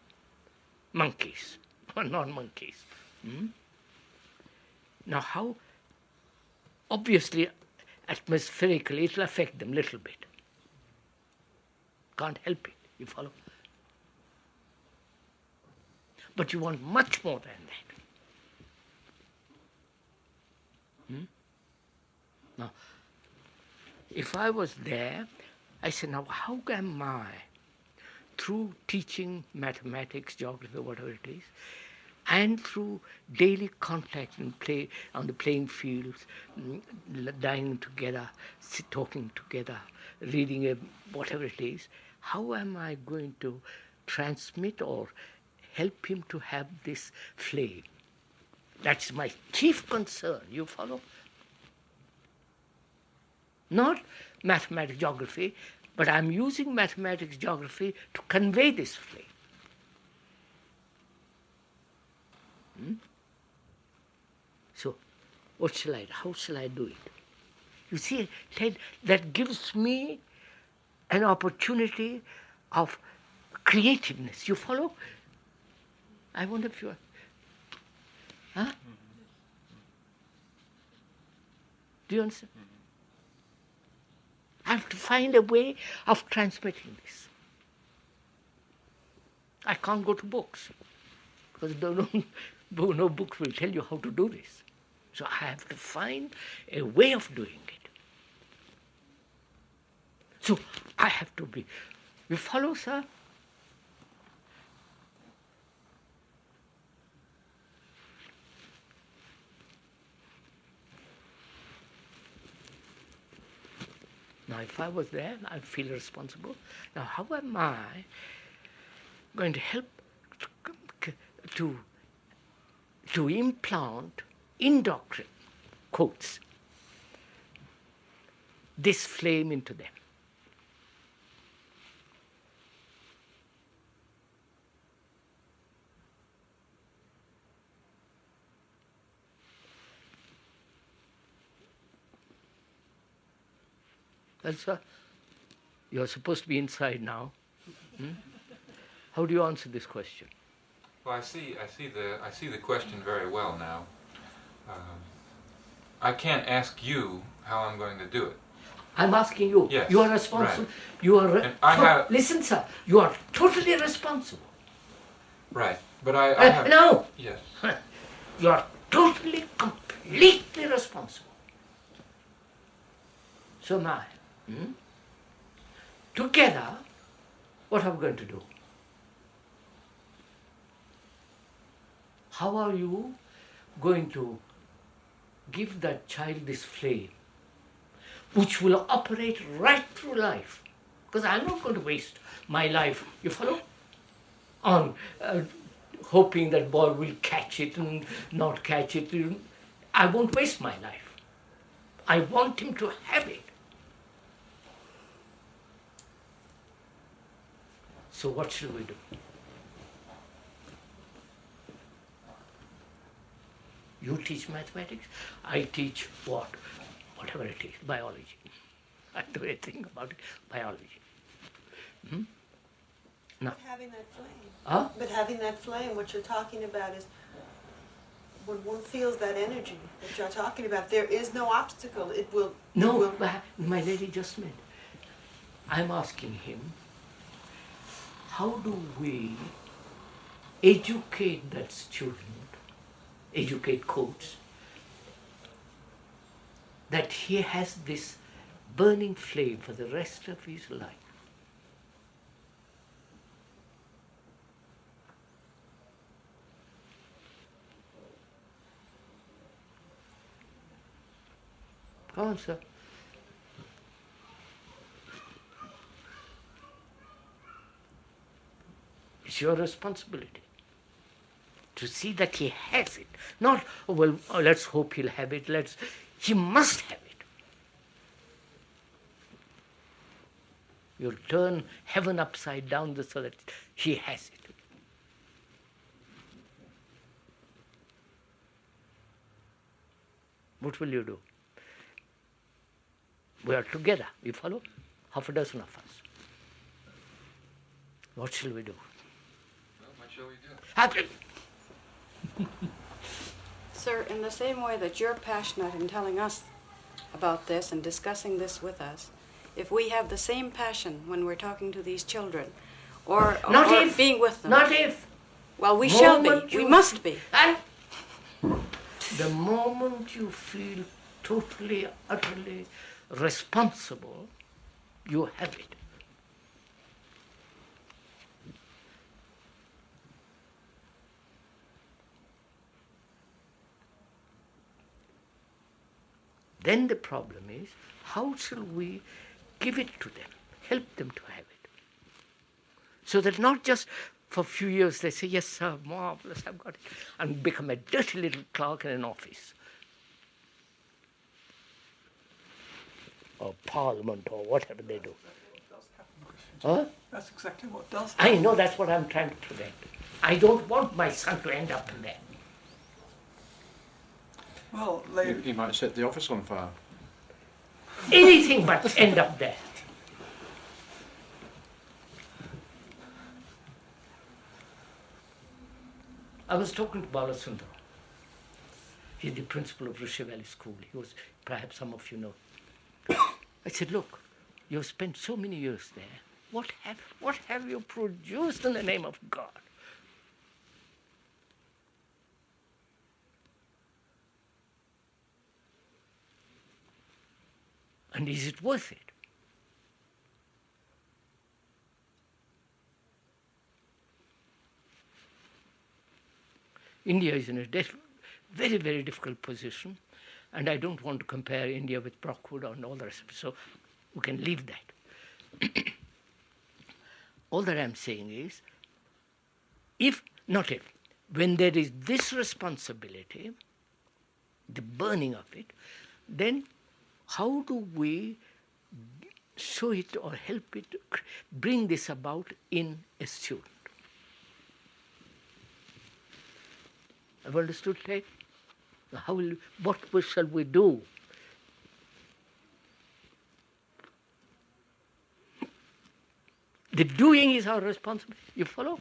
monkeys, or non-monkeys. Now, how? Obviously, atmospherically, it will affect them a little bit. Can't help it, you follow? But you want much more than that. Now, if I was there, I said, now how am I, through teaching mathematics, geography, whatever it is, and through daily contact and play on the playing fields, dining together, talking together, reading whatever it is, how am I going to transmit or help him to have this flame? That's my chief concern, you follow? Not mathematics, geography, but I'm using mathematics, geography to convey this flame. So, what shall I do? How shall I do it? You see, Ted, that gives me an opportunity of creativeness. You follow? I wonder if you are. Huh? Do you understand? I have to find a way of transmitting this. I can't go to books, because no book will tell you how to do this. So I have to find a way of doing it. So I have to be. You follow, sir? Now, if I was there, I'd feel responsible. Now, how am I going to help to implant, indoctrinate, quotes, this flame into them? Elsa, you're supposed to be inside now. How do you answer this question? Well, I see the question very well now. I can't ask you how I'm going to do it. I'm asking you. Yes, You are responsible. right. You are. And I have- Listen, sir. You are totally responsible. Right, but I have... No. Yes. You are totally, completely responsible. So am I. Together, what are we going to do? How are you going to give that child this flame which will operate right through life? Because I'm not going to waste my life, you follow, on hoping that boy will catch it and not catch it. I won't waste my life. I want him to have it. So what should we do? You teach mathematics, I teach what? Whatever it is, biology. I don't know anything about it, biology. No. But having that flame. Huh? But having that flame, what you're talking about is when one feels that energy that you're talking about, there is no obstacle. It will. No, it will, my lady just meant. I'm asking him, how do we educate that student, educate coach, that he has this burning flame for the rest of his life? Come on, sir. It's your responsibility to see that he has it. Not, oh, well, let's hope he'll have it. He must have it. You'll turn heaven upside down so that he has it. What will you do? We are together, you follow? Half a dozen of us. What shall we do? Well, what shall we do? Happy. Sir, in the same way that you're passionate in telling us about this and discussing this with us, if we have the same passion when we're talking to these children, or being with them. Not if. Well, we shall be. We must be. And the moment you feel totally, utterly responsible, you have it. Then the problem is, how shall we give it to them, help them to have it? So that not just for a few years they say, yes, sir, marvelous, I've got it, and become a dirty little clerk in an office. Or parliament, or whatever they do. Huh? That's exactly what does I happen. know, that's what I'm trying to prevent. I don't want my son to end up in there. Well, He might set the office on fire. Anything but end up there. I was talking to Balasundar. He's the principal of Rishi Valley School. He was, perhaps some of you know. I said, look, you've spent so many years there. What have you produced in the name of God? And is it worth it? India is in a very, very difficult position, and I don't want to compare India with Brockwood and all the rest of it, so we can leave that. All that I'm saying is, when there is this responsibility, the burning of it, then how do we show it or help it, bring this about in a student? Have you understood, Ted? What shall we do? The doing is our responsibility. You follow?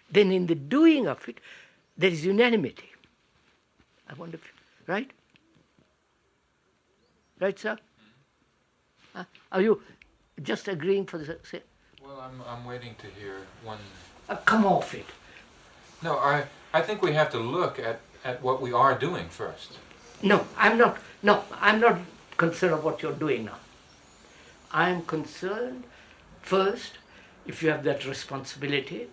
Then in the doing of it, there is unanimity. I wonder if, right? Right, sir? Are you just agreeing for the sake? Well, I'm waiting to hear one. Come off it. No, I think we have to look at what we are doing first. No, I'm not. No, I'm not concerned of what you're doing now. I'm concerned first if you have that responsibility,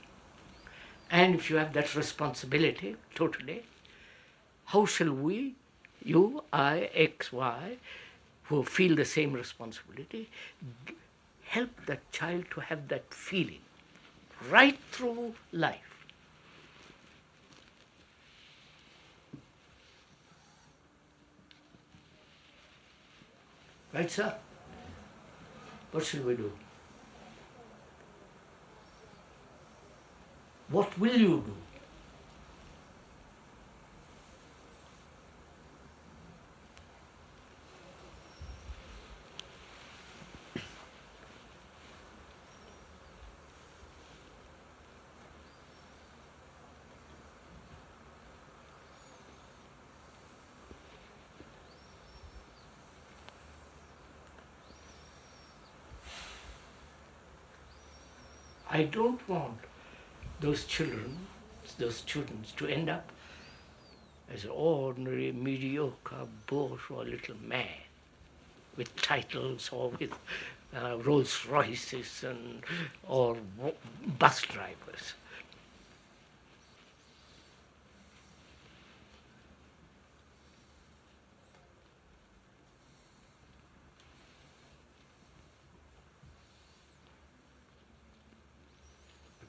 and if you have that responsibility totally, how shall we, you, I, X, Y, who feel the same responsibility, help that child to have that feeling right through life? Right, sir? What shall we do? What will you do? I don't want those children, those students, to end up as an ordinary, mediocre, bourgeois little man with titles or with Rolls Royces or bus drivers.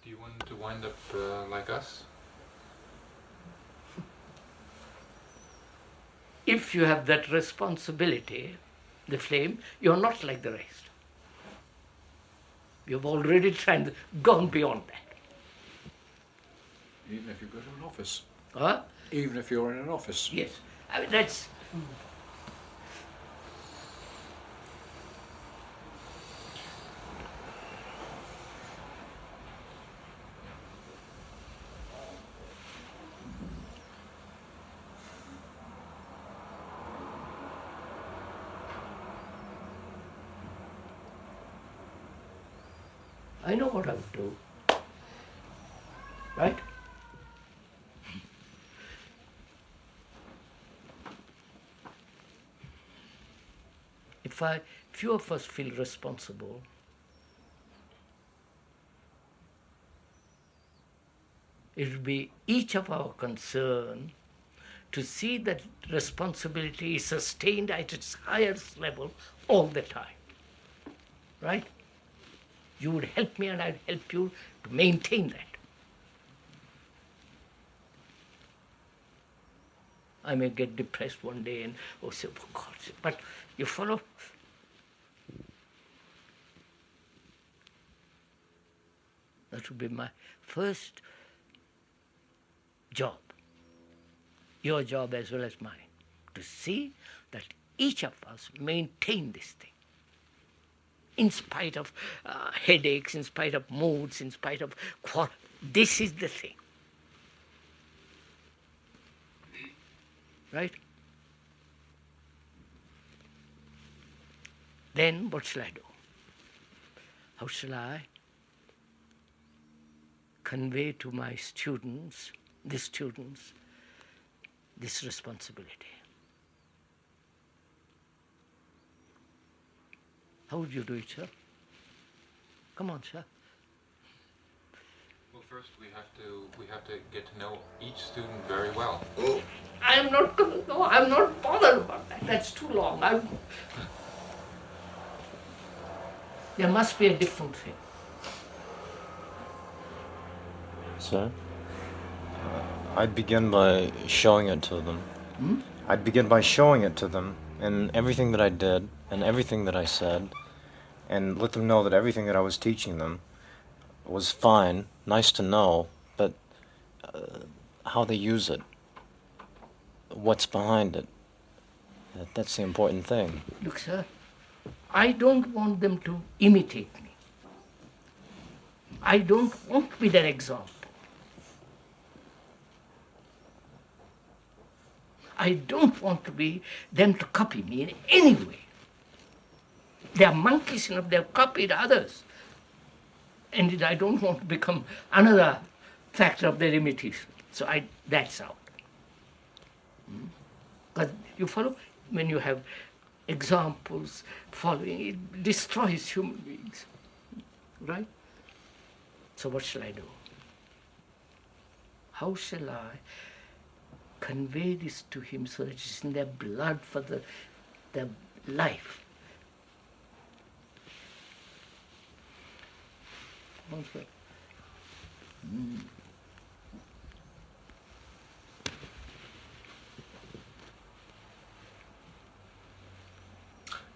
Do you want to wind up like us? If you have that responsibility, the flame, you're not like the rest. You've already gone beyond that. Even if you go to an office. Huh? Even if you're in an office. Yes. I mean, that's... I know what I would do, right? If few of us feel responsible, it will be each of our concern to see that responsibility is sustained at its highest level all the time, right? You would help me and I'd help you to maintain that. I may get depressed one day and say, for God's sake, but you follow? That would be my first job, your job as well as mine, to see that each of us maintain this thing. In spite of headaches, in spite of moods, in spite of this is the thing. Right? Then what shall I do? How shall I convey to my students, this responsibility? How would you do it, sir? Come on, sir. Well, first we have to get to know each student very well. I'm not bothered about that. That's too long. There must be a different thing. Sir, I'd begin by showing it to them. I'd begin by showing it to them, and everything that I did, and everything that I said, and let them know that everything that I was teaching them was fine, nice to know, but how they use it, what's behind it, That's the important thing. Look, sir, I don't want them to imitate me. I don't want to be their example. I don't want to be them to copy me in any way. They are monkeys enough, they have copied others. And I don't want to become another factor of their imitation. So that's out. Because you follow, when you have examples following, it destroys human beings. Right? So what shall I do? How shall I convey this to him so that it's in their blood for their life?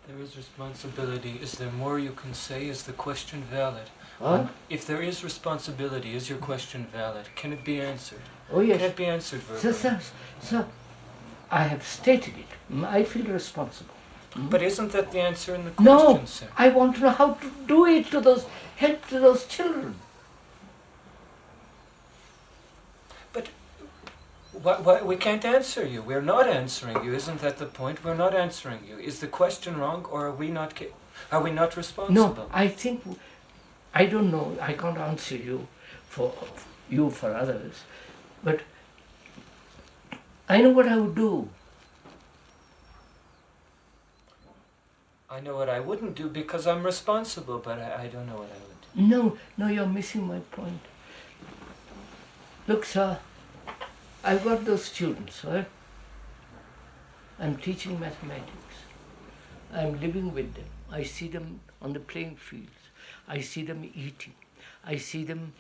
There is responsibility. Is there more you can say? Is the question valid? Huh? If there is responsibility, is your question valid? Can it be answered? Oh, yes. Can it be answered verbally? Sir, I have stated it. I feel responsible. But isn't that the answer in the question, No, sir? I want to know how to do it help to those children. But we can't answer you. We're not answering you. Isn't that the point? We're not answering you. Is the question wrong, or are we not responsible? No, I think, I don't know, I can't answer you for others, but I know what I would do. I know what I wouldn't do because I'm responsible, but I don't know what I would do. No, you're missing my point. Look, sir, I've got those students, right? I'm teaching mathematics. I'm living with them. I see them on the playing fields. I see them eating. I see them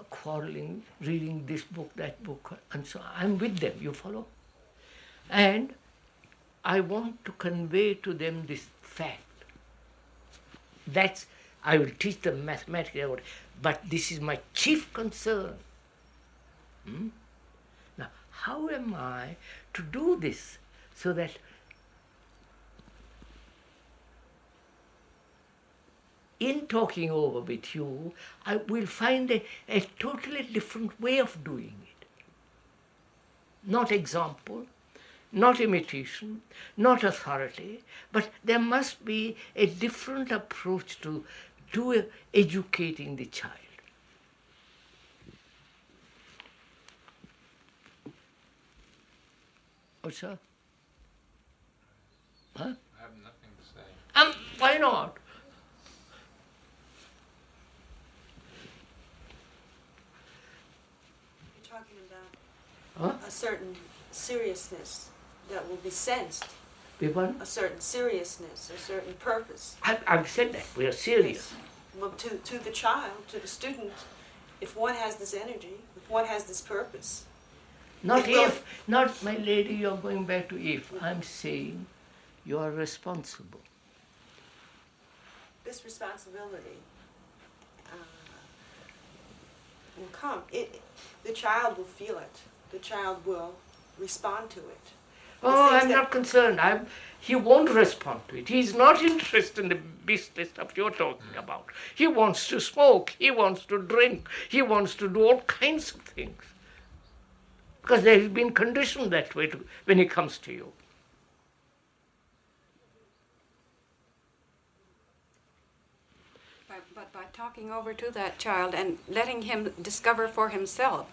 quarreling, reading this book, that book, and so on. I'm with them, you follow? And I want to convey to them this fact. I will teach them mathematics, but this is my chief concern. Now, how am I to do this so that in talking over with you, I will find a totally different way of doing it. Not example, not imitation, not authority, but there must be a different approach to educating the child. Oh, sir? Huh? I have nothing to say. Why not? You're talking about a certain seriousness that will be sensed. A certain seriousness, a certain purpose. I've said that. We are serious. Well, to the child, to the student, if one has this energy, if one has this purpose. Not my lady, you're going back to if. I'm saying you are responsible. This responsibility will come. The child will feel it. The child will respond to it. Oh, I'm not concerned. He won't respond to it. He's not interested in the business stuff you're talking about. He wants to smoke. He wants to drink. He wants to do all kinds of things. Because he's been conditioned that way when he comes to you. But by talking over to that child and letting him discover for himself.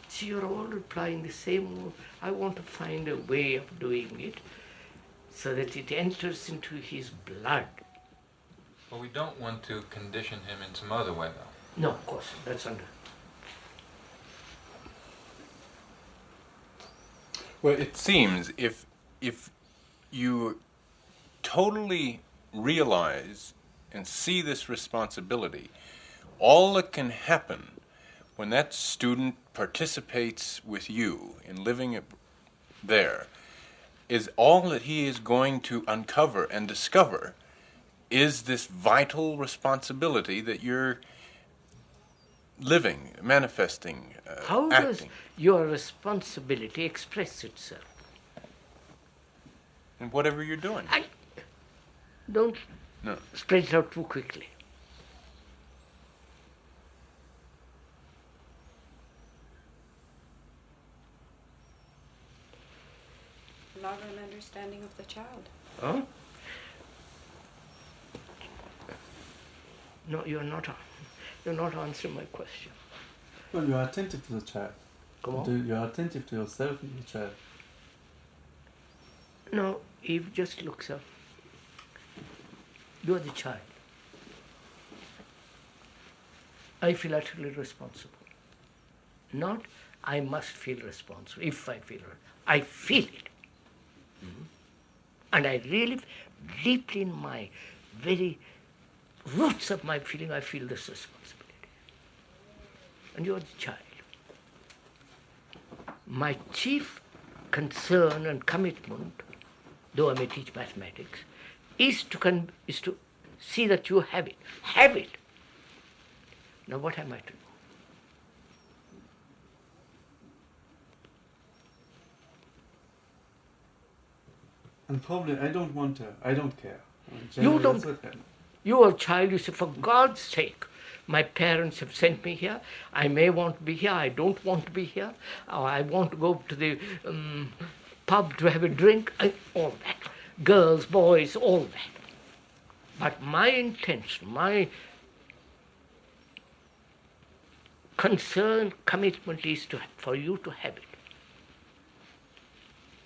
See, you're all replying the same way. I want to find a way of doing it so that it enters into his blood. Well, we don't want to condition him in some other way, though. No, of course, that's under. Well, it seems if you totally realize and see this responsibility, all that can happen when that student participates with you in living there is all that he is going to uncover and discover is this vital responsibility that you're living, manifesting, How acting. does your responsibility express itself? in whatever you're doing. Don't No. spread it out too quickly. Love and understanding of the child. Huh? No, you're not answering my question. Well, you are attentive to the child. Come on. You are attentive to yourself and the child. No, Eve just looks up. You're the child. I feel utterly responsible. Not I must feel responsible. If I feel it, I feel it. Mm-hmm. And I really, deeply in my very roots of my feeling, I feel this responsibility. And you're the child. My chief concern and commitment, though I may teach mathematics, is to see that you have it. Have it. Now what am I to do? And probably I don't care. You don't. You are a child, you say, for God's sake, my parents have sent me here. I may want to be here, I don't want to be here. Or I want to go to the pub to have a drink, all that. Girls, boys, all that. But my intention, my concern, commitment is for you to have it.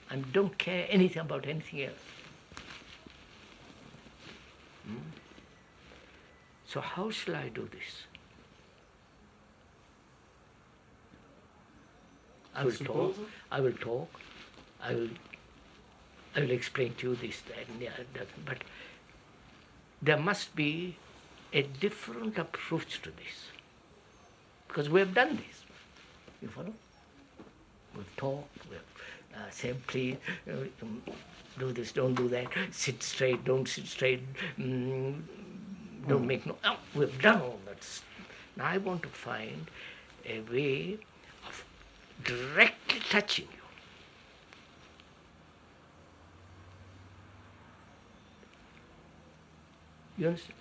I don't care anything about anything else. So how shall I do this? I will talk. I will explain to you this, that, and the other. But there must be a different approach to this. Because we have done this. You follow? We've talked, we've said, please, do this, don't do that, sit straight, don't sit straight, don't make no... Oh, we've done all that. Now I want to find a way of directly touching you. You understand?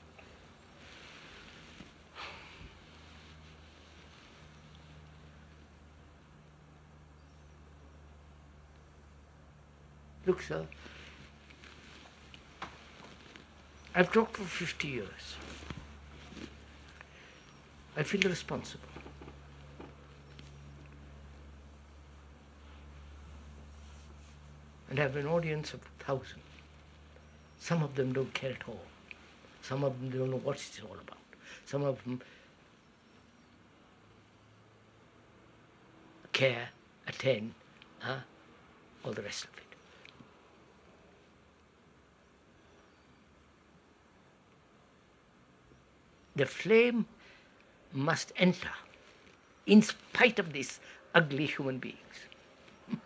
Look, sir, I've talked for 50 years. I feel responsible. And I have an audience of 1,000. Some of them don't care at all. Some of them don't know what it's all about. Some of them care, attend, all the rest of it. The flame must enter in spite of these ugly human beings. It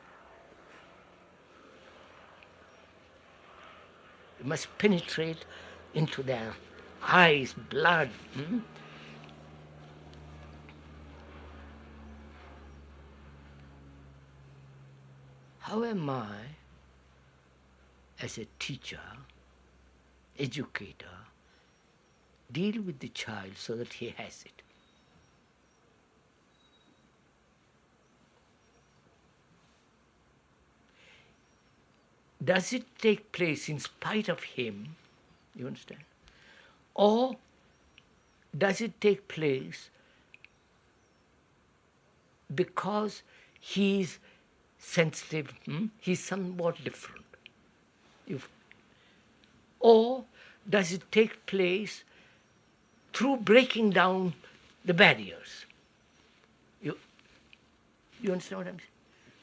must penetrate into their eyes, blood. How am I, as a teacher, educator, deal with the child so that he has it? Does it take place in spite of him, you understand? Or does it take place because he's sensitive, he's somewhat different? Or does it take place through breaking down the barriers? You understand what I'm saying?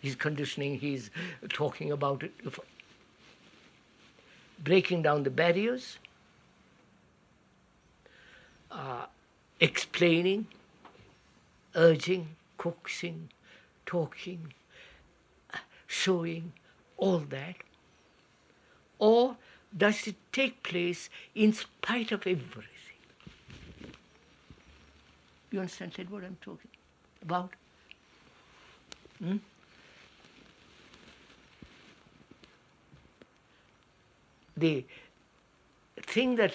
He's conditioning, he's talking about it. Breaking down the barriers, explaining, urging, coaxing, talking, showing, all that. Or does it take place in spite of everything? You understand what I'm talking about? the thing that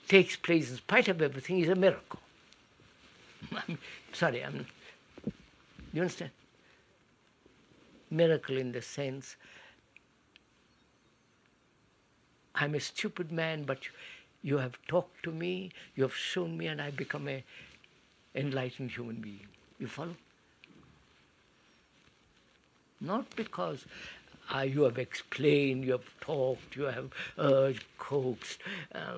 takes place in spite of everything is a miracle. Sorry, you understand? Miracle in the sense, I'm a stupid man, but you have talked to me, you have shown me, and I become an enlightened human being. You follow? Not because you have explained, you have talked, you have urged, coaxed,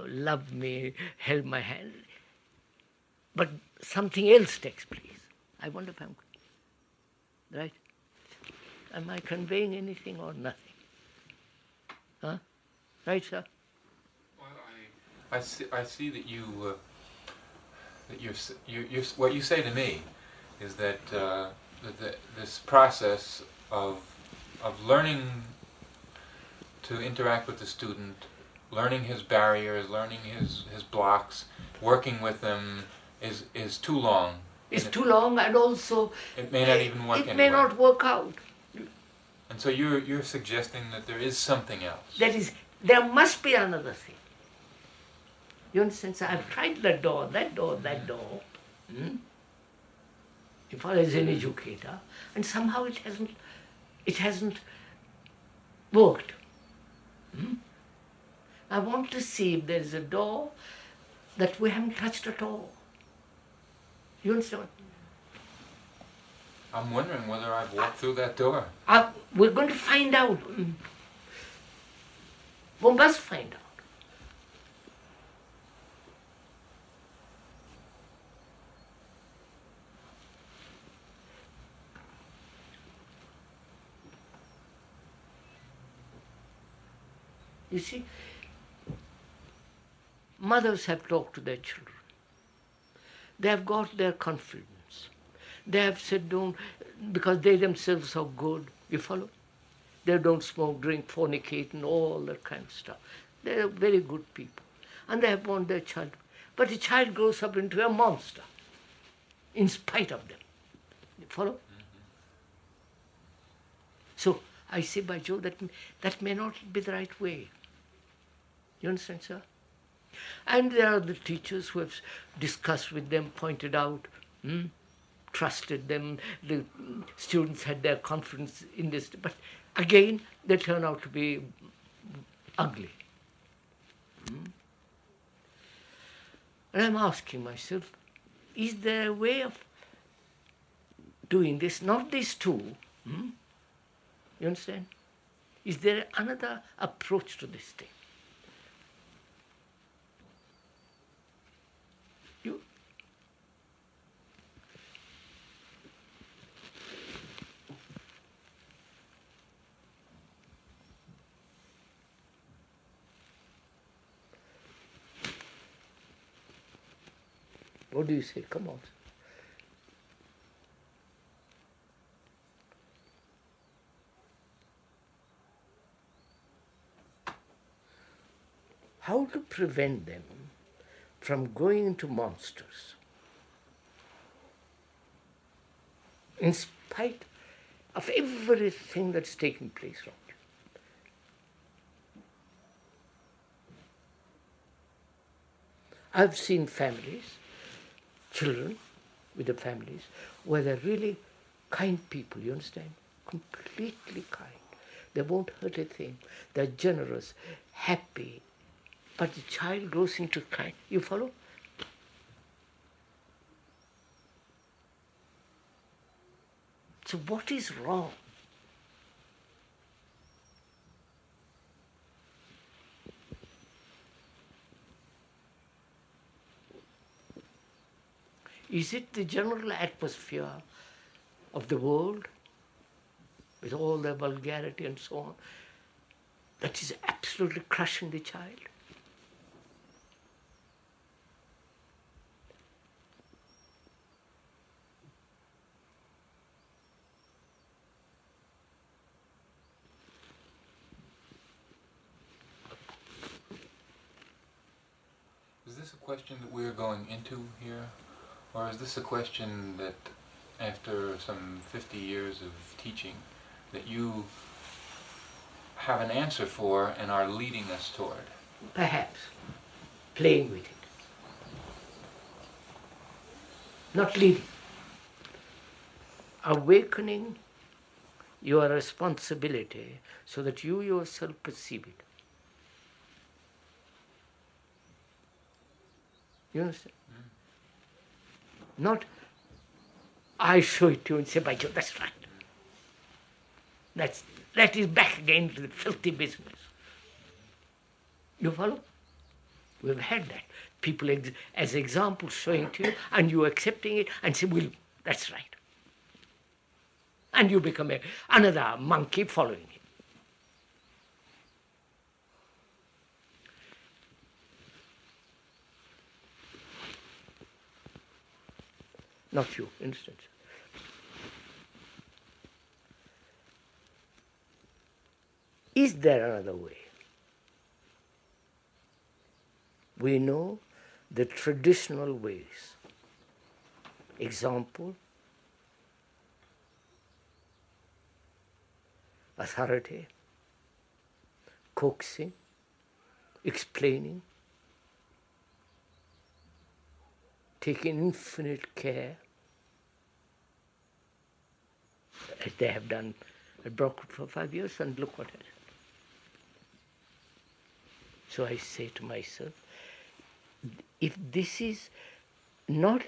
loved me, held my hand, but something else takes place. I wonder if I'm right. Am I conveying anything or nothing? Huh? Right, sir? Well, I see that you what you say to me is that this process of learning to interact with the student, learning his barriers, learning his blocks, working with them is too long. It's too long, and also it may not even work it anyway. may not work out. And so you're suggesting that there is something else. There must be another thing. You understand? So I've tried that door. If I was an educator, and somehow it hasn't worked. I want to see if there is a door that we haven't touched at all. You understand? I'm wondering whether I've walked through that door. We're going to find out. We must find out. You see, mothers have talked to their children. They have got their confidence. They have said don't, because they themselves are good. You follow? They don't smoke, drink, fornicate, and all that kind of stuff. They are very good people. And they have born their child. But the child grows up into a monster, in spite of them. You follow? So I say, by Jove, that may not be the right way. You understand, sir? And there are the teachers who have discussed with them, pointed out, trusted them, the students had their confidence in this, but again, they turn out to be ugly. And I'm asking myself, is there a way of doing this? Not these two. You understand? Is there another approach to this thing? What do you say? Come on. How to prevent them from going into monsters in spite of everything that's taking place around you? I've seen families, children with the families, where they're really kind people, you understand? Completely kind. They won't hurt a thing. They're generous, happy. But the child grows into kind. You follow? So what is wrong? Is it the general atmosphere of the world, with all the vulgarity and so on, that is absolutely crushing the child? Is this a question that we're going into here? Or is this a question that, after some 50 years of teaching, that you have an answer for and are leading us toward? Perhaps. Playing with it. Not leading. Awakening your responsibility so that you yourself perceive it. You understand? Not I show it to you and say, by Jove, that's right. That is back again to the filthy business. You follow? We've had that. People as examples showing to you, and you accepting it and say, well, that's right. And you become another monkey following it. Not you, instance. Is there another way? We know the traditional ways. Example, authority, coaxing, explaining, taking infinite care, as they have done at Brockwood for 5 years, and look what happened. So I say to myself, if this is not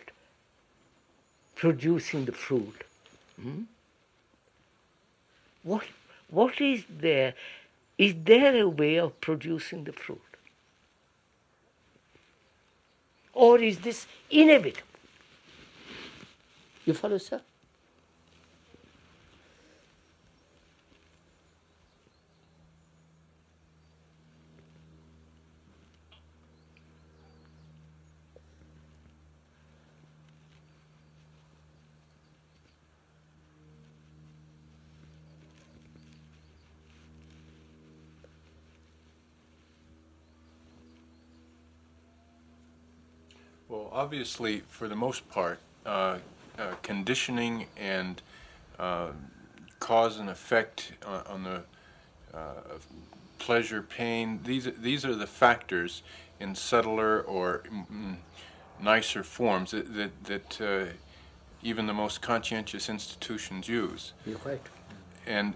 producing the fruit, what is there? Is there a way of producing the fruit? Or is this inevitable? You follow, sir? Well, obviously, for the most part, conditioning and cause and effect on the pleasure, pain, these are the factors in subtler or nicer forms that even the most conscientious institutions use. You're right. And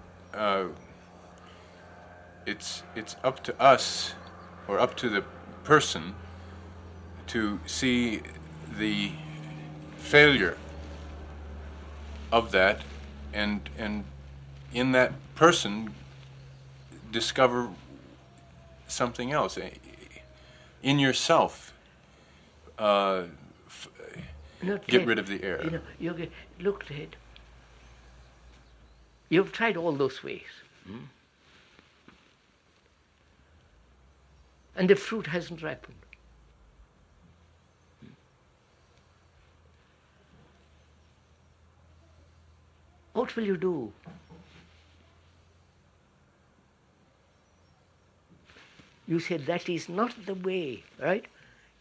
it's up to us, or up to the person, to see the failure of that, and in that person discover something else in yourself. Get rid of the error. Look at it. You've tried all those ways, and the fruit hasn't ripened. What will you do? You said that is not the way, right?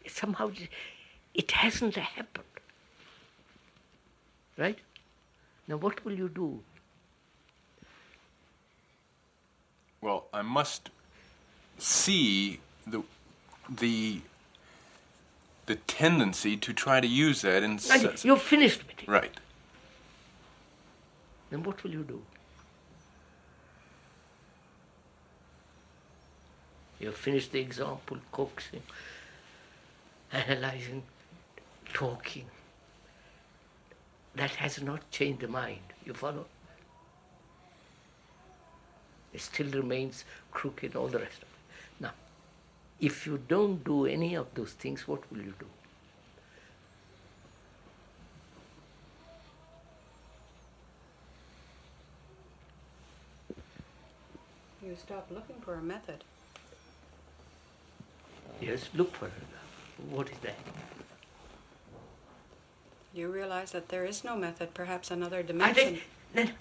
Somehow it hasn't happened, right? Now what will you do? Well, I must see the tendency to try to use that in... And you're finished with it. Right. Then what will you do? You have finished the example, coaxing, analyzing, talking. That has not changed the mind. You follow? It still remains crooked, all the rest of it. Now, if you don't do any of those things, what will you do? You stop looking for a method. Yes, look for it. What is that? You realize that there is no method, perhaps another dimension. Then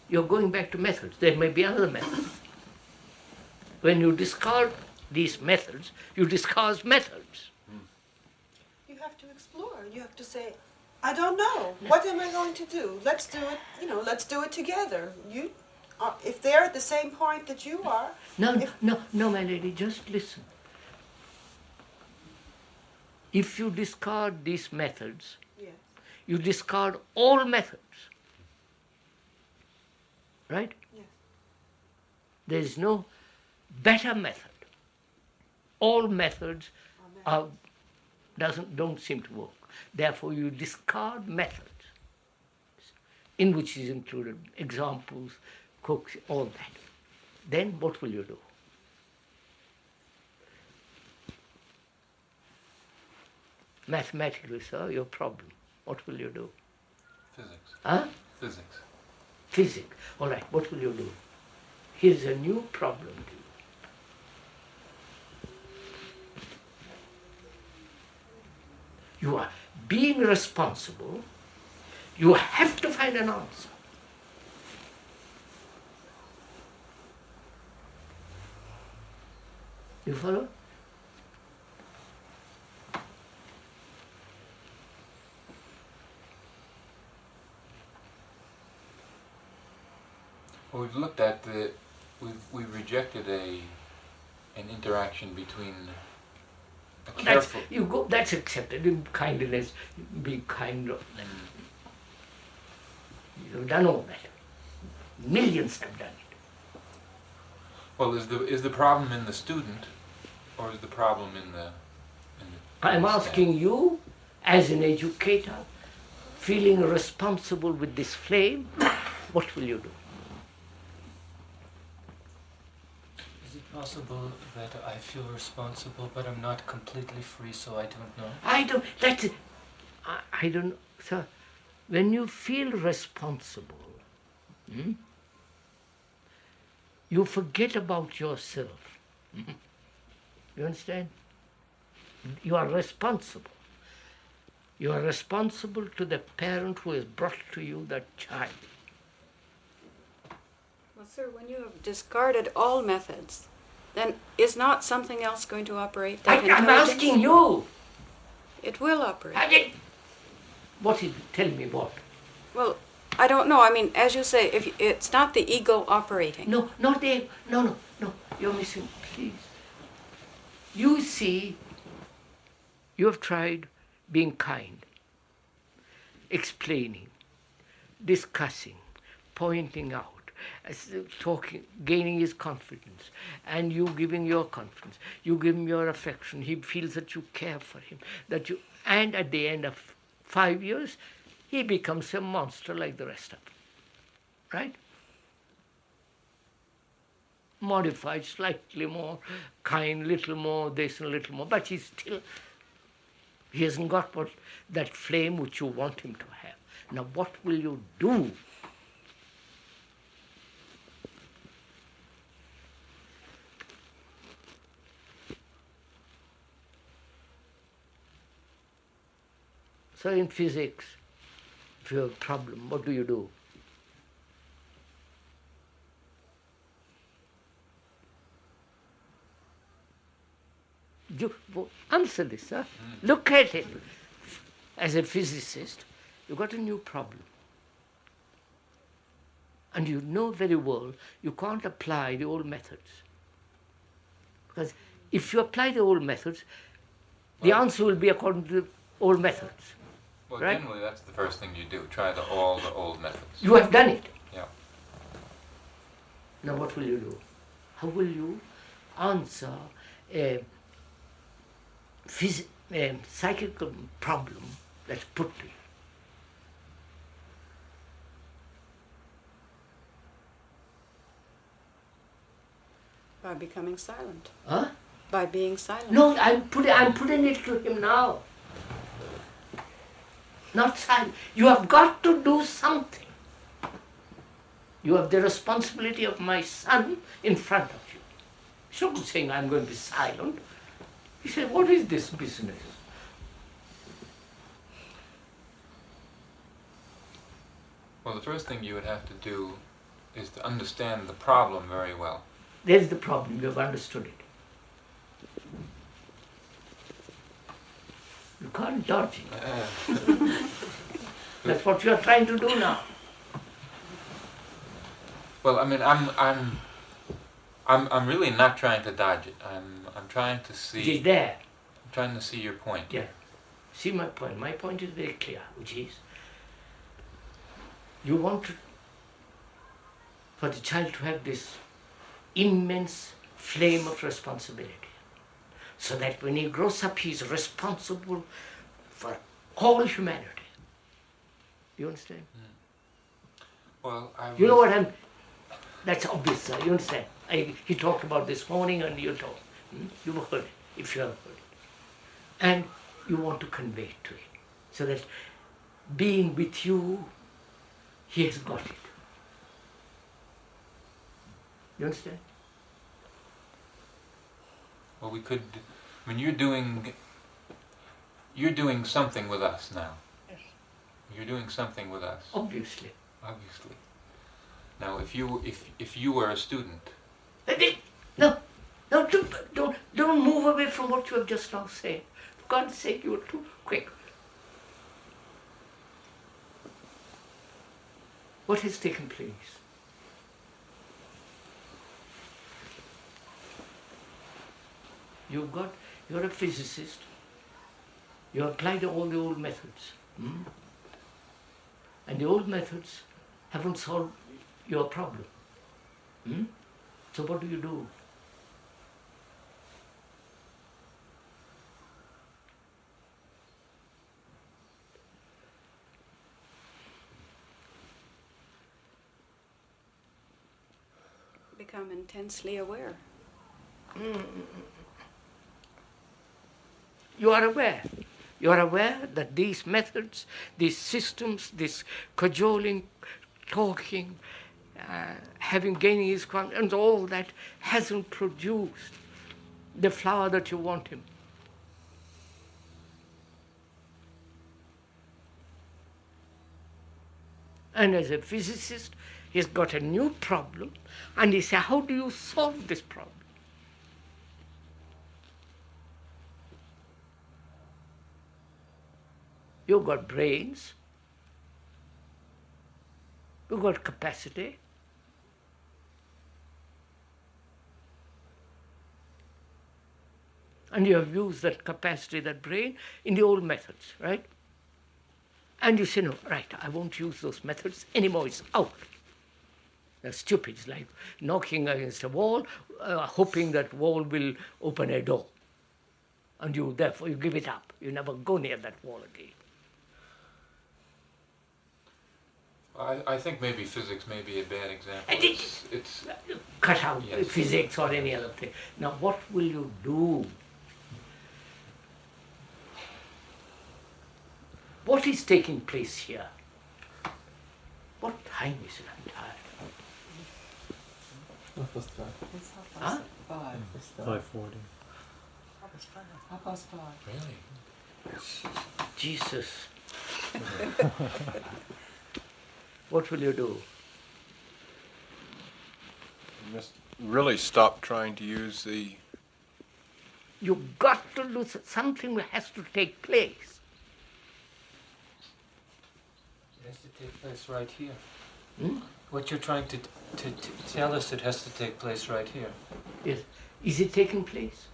you're going back to methods. There may be another method. When you discard these methods, you discard methods. You have to explore. You have to say, I don't know. What am I going to do? Let's do it, let's do it together. You if they're at the same point that you are. No, my lady, just listen. If you discard these methods, Yes. you discard all methods. Right? Yes. There is no better method. All methods don't seem to work. Therefore, you discard methods, in which is included examples, cooks, all that. Then what will you do? Mathematically, sir, your problem. What will you do? Physics. Huh? Physics. Physics. All right, what will you do? Here's a new problem to you. You are being responsible. You have to find an answer. You follow? Well, we've looked at we've rejected an interaction between a careful. That's accepted. Kindness, be kind of them. You've done all that. Millions have done it. Well, is the problem in the student, or is the problem in the I'm asking you, as an educator, feeling responsible with this flame, what will you do? Is it possible that I feel responsible, but I'm not completely free, so I don't know? I don't, sir. When you feel responsible, you forget about yourself. You understand? You are responsible. You are responsible to the parent who has brought to you that child. Well, sir, when you have discarded all methods, then is not something else going to operate? That I'm asking you. It will operate. What is it? Tell me what. Well, I don't know. I mean, as you say, if it's not the ego operating. No, not the no. You're missing. Please. You see, you have tried being kind, explaining, discussing, pointing out, talking, gaining his confidence, and you giving your confidence. You give him your affection. He feels that you care for him. And at the end of 5 years, he becomes a monster like the rest of them. Right? Modified, slightly more kind, little more this and a little more, but he hasn't got that flame which you want him to have. Now what will you do? So in physics, if you have a problem, what do you do? Answer this, sir. Look at it. As a physicist, you've got a new problem. And you know very well you can't apply the old methods. Because if you apply the old methods, the answer will be according to the old methods. Well, right? Generally that's the first thing you do, try all the old methods. You have done it. Yeah. Now what will you do? How will you answer a psychical problem that's put to you? By becoming silent. Huh? By being silent. No, I'm putting it to him now. Not silent. You have got to do something. You have the responsibility of my son in front of you. He's not saying I'm going to be silent. He said, what is this business? Well, the first thing you would have to do is to understand the problem very well. There's the problem. You have understood it. You can't dodge it. That's what you are trying to do now. Well, I mean, I'm really not trying to dodge it. I'm trying to see. It is there. I'm trying to see your point. Yeah. See my point. My point is very clear, which is you want for the child to have this immense flame of responsibility, so that when he grows up, he is responsible for all humanity. You understand? Well, you know what I'm. That's obvious, sir. You understand? He talked about this morning, and you talk. You've heard it, if you have heard it, and you want to convey it to him, so that being with you, he has got it. You understand? Well, we could. I mean, you're doing something with us now. Yes. You're doing something with us. Obviously. Obviously. Now, if you were a student. No, don't move away from what you have just now said. For God's sake, you are too quick. What has taken place? You're a physicist. You applied all the old methods. And the old methods haven't solved your problem. So what do? Become intensely aware. You are aware. You are aware that these methods, these systems, this cajoling, talking, gaining his confidence, all that hasn't produced the flower that you want him. And as a physicist, he's got a new problem, and he says, how do you solve this problem? You've got brains, you've got capacity, and you have used that capacity, that brain, in the old methods, right? And you say, no, right, I won't use those methods anymore, it's out. They're stupid. It's like knocking against a wall, hoping that wall will open a door. And therefore you give it up. You never go near that wall again. I think maybe physics may be a bad example. It's cut out physics or any other thing. Now what will you do? What is taking place here? What time is it? I'm tired. 5:05. It's 5:05. Huh? 5:40. 5:05. Really? Jesus. What will you do? You must really stop trying to use the... You've got to do something has to take place. It has to take place right here. What you're trying to tell us, it has to take place right here. Yes. Is it taking place?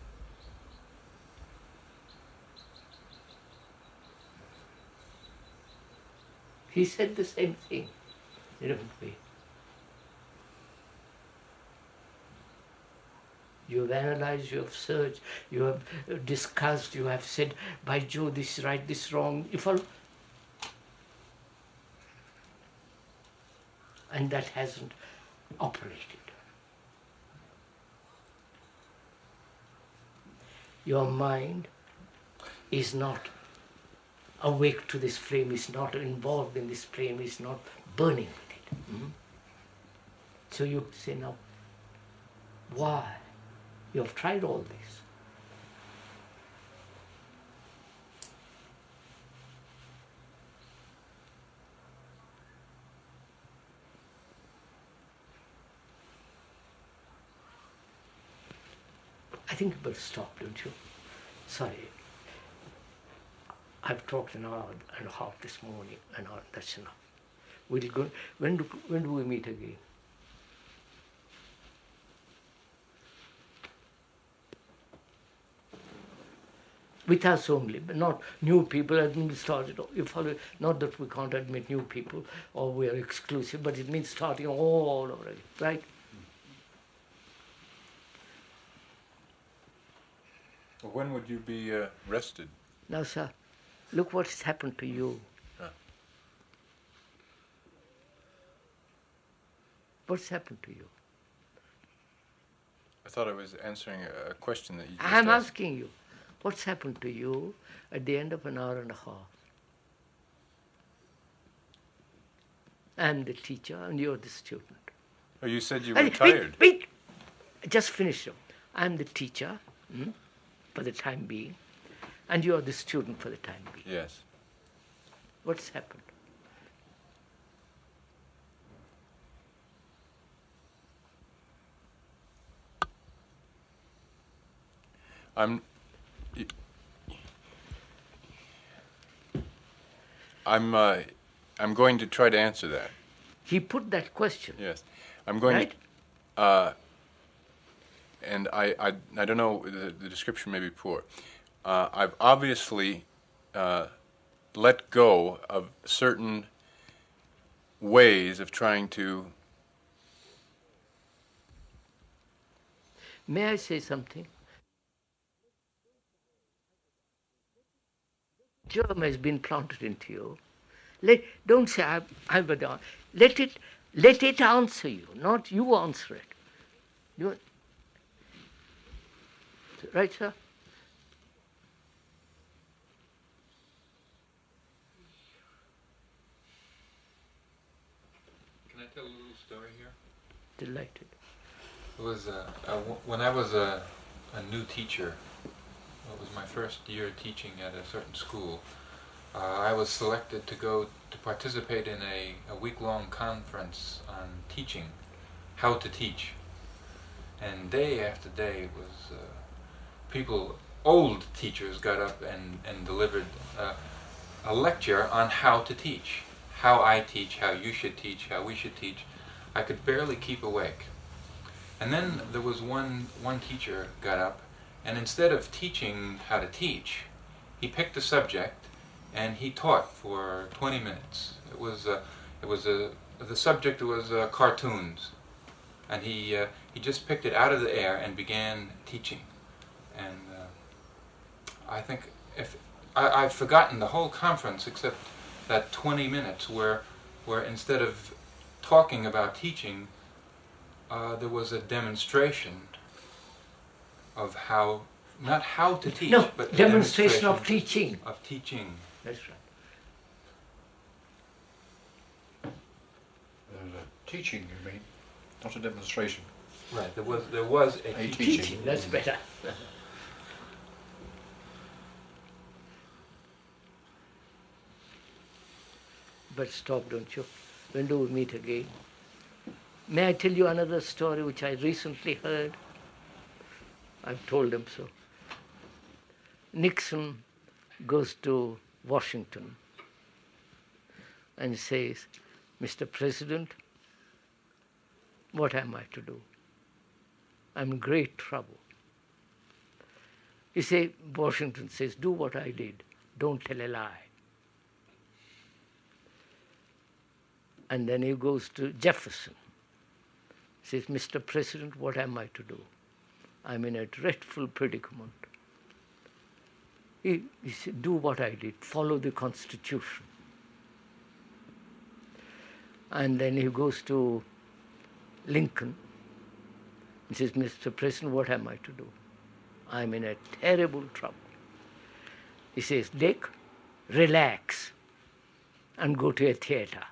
He said the same thing, didn't we? You have analyzed, you have searched, you have discussed, you have said, by Jove, this is right, this is wrong. You follow? And that hasn't operated. Your mind is not awake to this flame, is not involved in this flame, is not burning with it. So you say, now, why? You have tried all this. I think you better stop, don't you? Sorry. I've talked an hour and a half this morning, and that's enough. We'll go. When do we meet again? with us only, but not new people. It means started. You follow? Not that we can't admit new people or we are exclusive, but it means starting all over again, right? Well, when would you be rested? Now, sir, look what has happened to you. What's happened to you? I thought I was answering a question that you just I'm asked. asking you, what's happened to you at the end of an hour and a half? I'm the teacher and you're the student. Oh, you said you were tired. Wait! Just finish it. I'm the teacher for the time being, and you're the student for the time being. Yes. What's happened? I'm going to try to answer that. He put that question. Yes, I'm going right? to. And I don't know. The description may be poor. I've obviously let go of certain ways of trying to. May I say something? Germ has been planted into you. Don't say I'm a. Let it answer you, not you answer it. Right, sir? Can I tell a little story here? Delighted. It was when I was a new teacher. It was my first year teaching at a certain school. I was selected to go to participate in a week-long conference on teaching, how to teach. And day after day it was old teachers got up and delivered a lecture on how to teach. How I teach, how you should teach, how we should teach. I could barely keep awake. And then there was one teacher got up, and instead of teaching how to teach, he picked a subject and he taught for 20 minutes. The subject was cartoons, and he just picked it out of the air and began teaching. And I think I've forgotten the whole conference except that 20 minutes where instead of talking about teaching, there was a demonstration of how, not how to teach, but demonstration of teaching. Of teaching. That's right. Teaching, you mean, not a demonstration. Right. There was a teaching. That's better. But stop, don't you? When do we meet again? May I tell you another story which I recently heard? I've told them so. Nixon goes to Washington and says, Mr. President, what am I to do? I'm in great trouble. Washington says, do what I did. Don't tell a lie. And then he goes to Jefferson. He says, Mr. President, what am I to do? I'm in a dreadful predicament. He said, do what I did. Follow the Constitution. And then he goes to Lincoln. He says, Mr. President, what am I to do? I'm in a terrible trouble. He says, Dick, relax and go to a theater.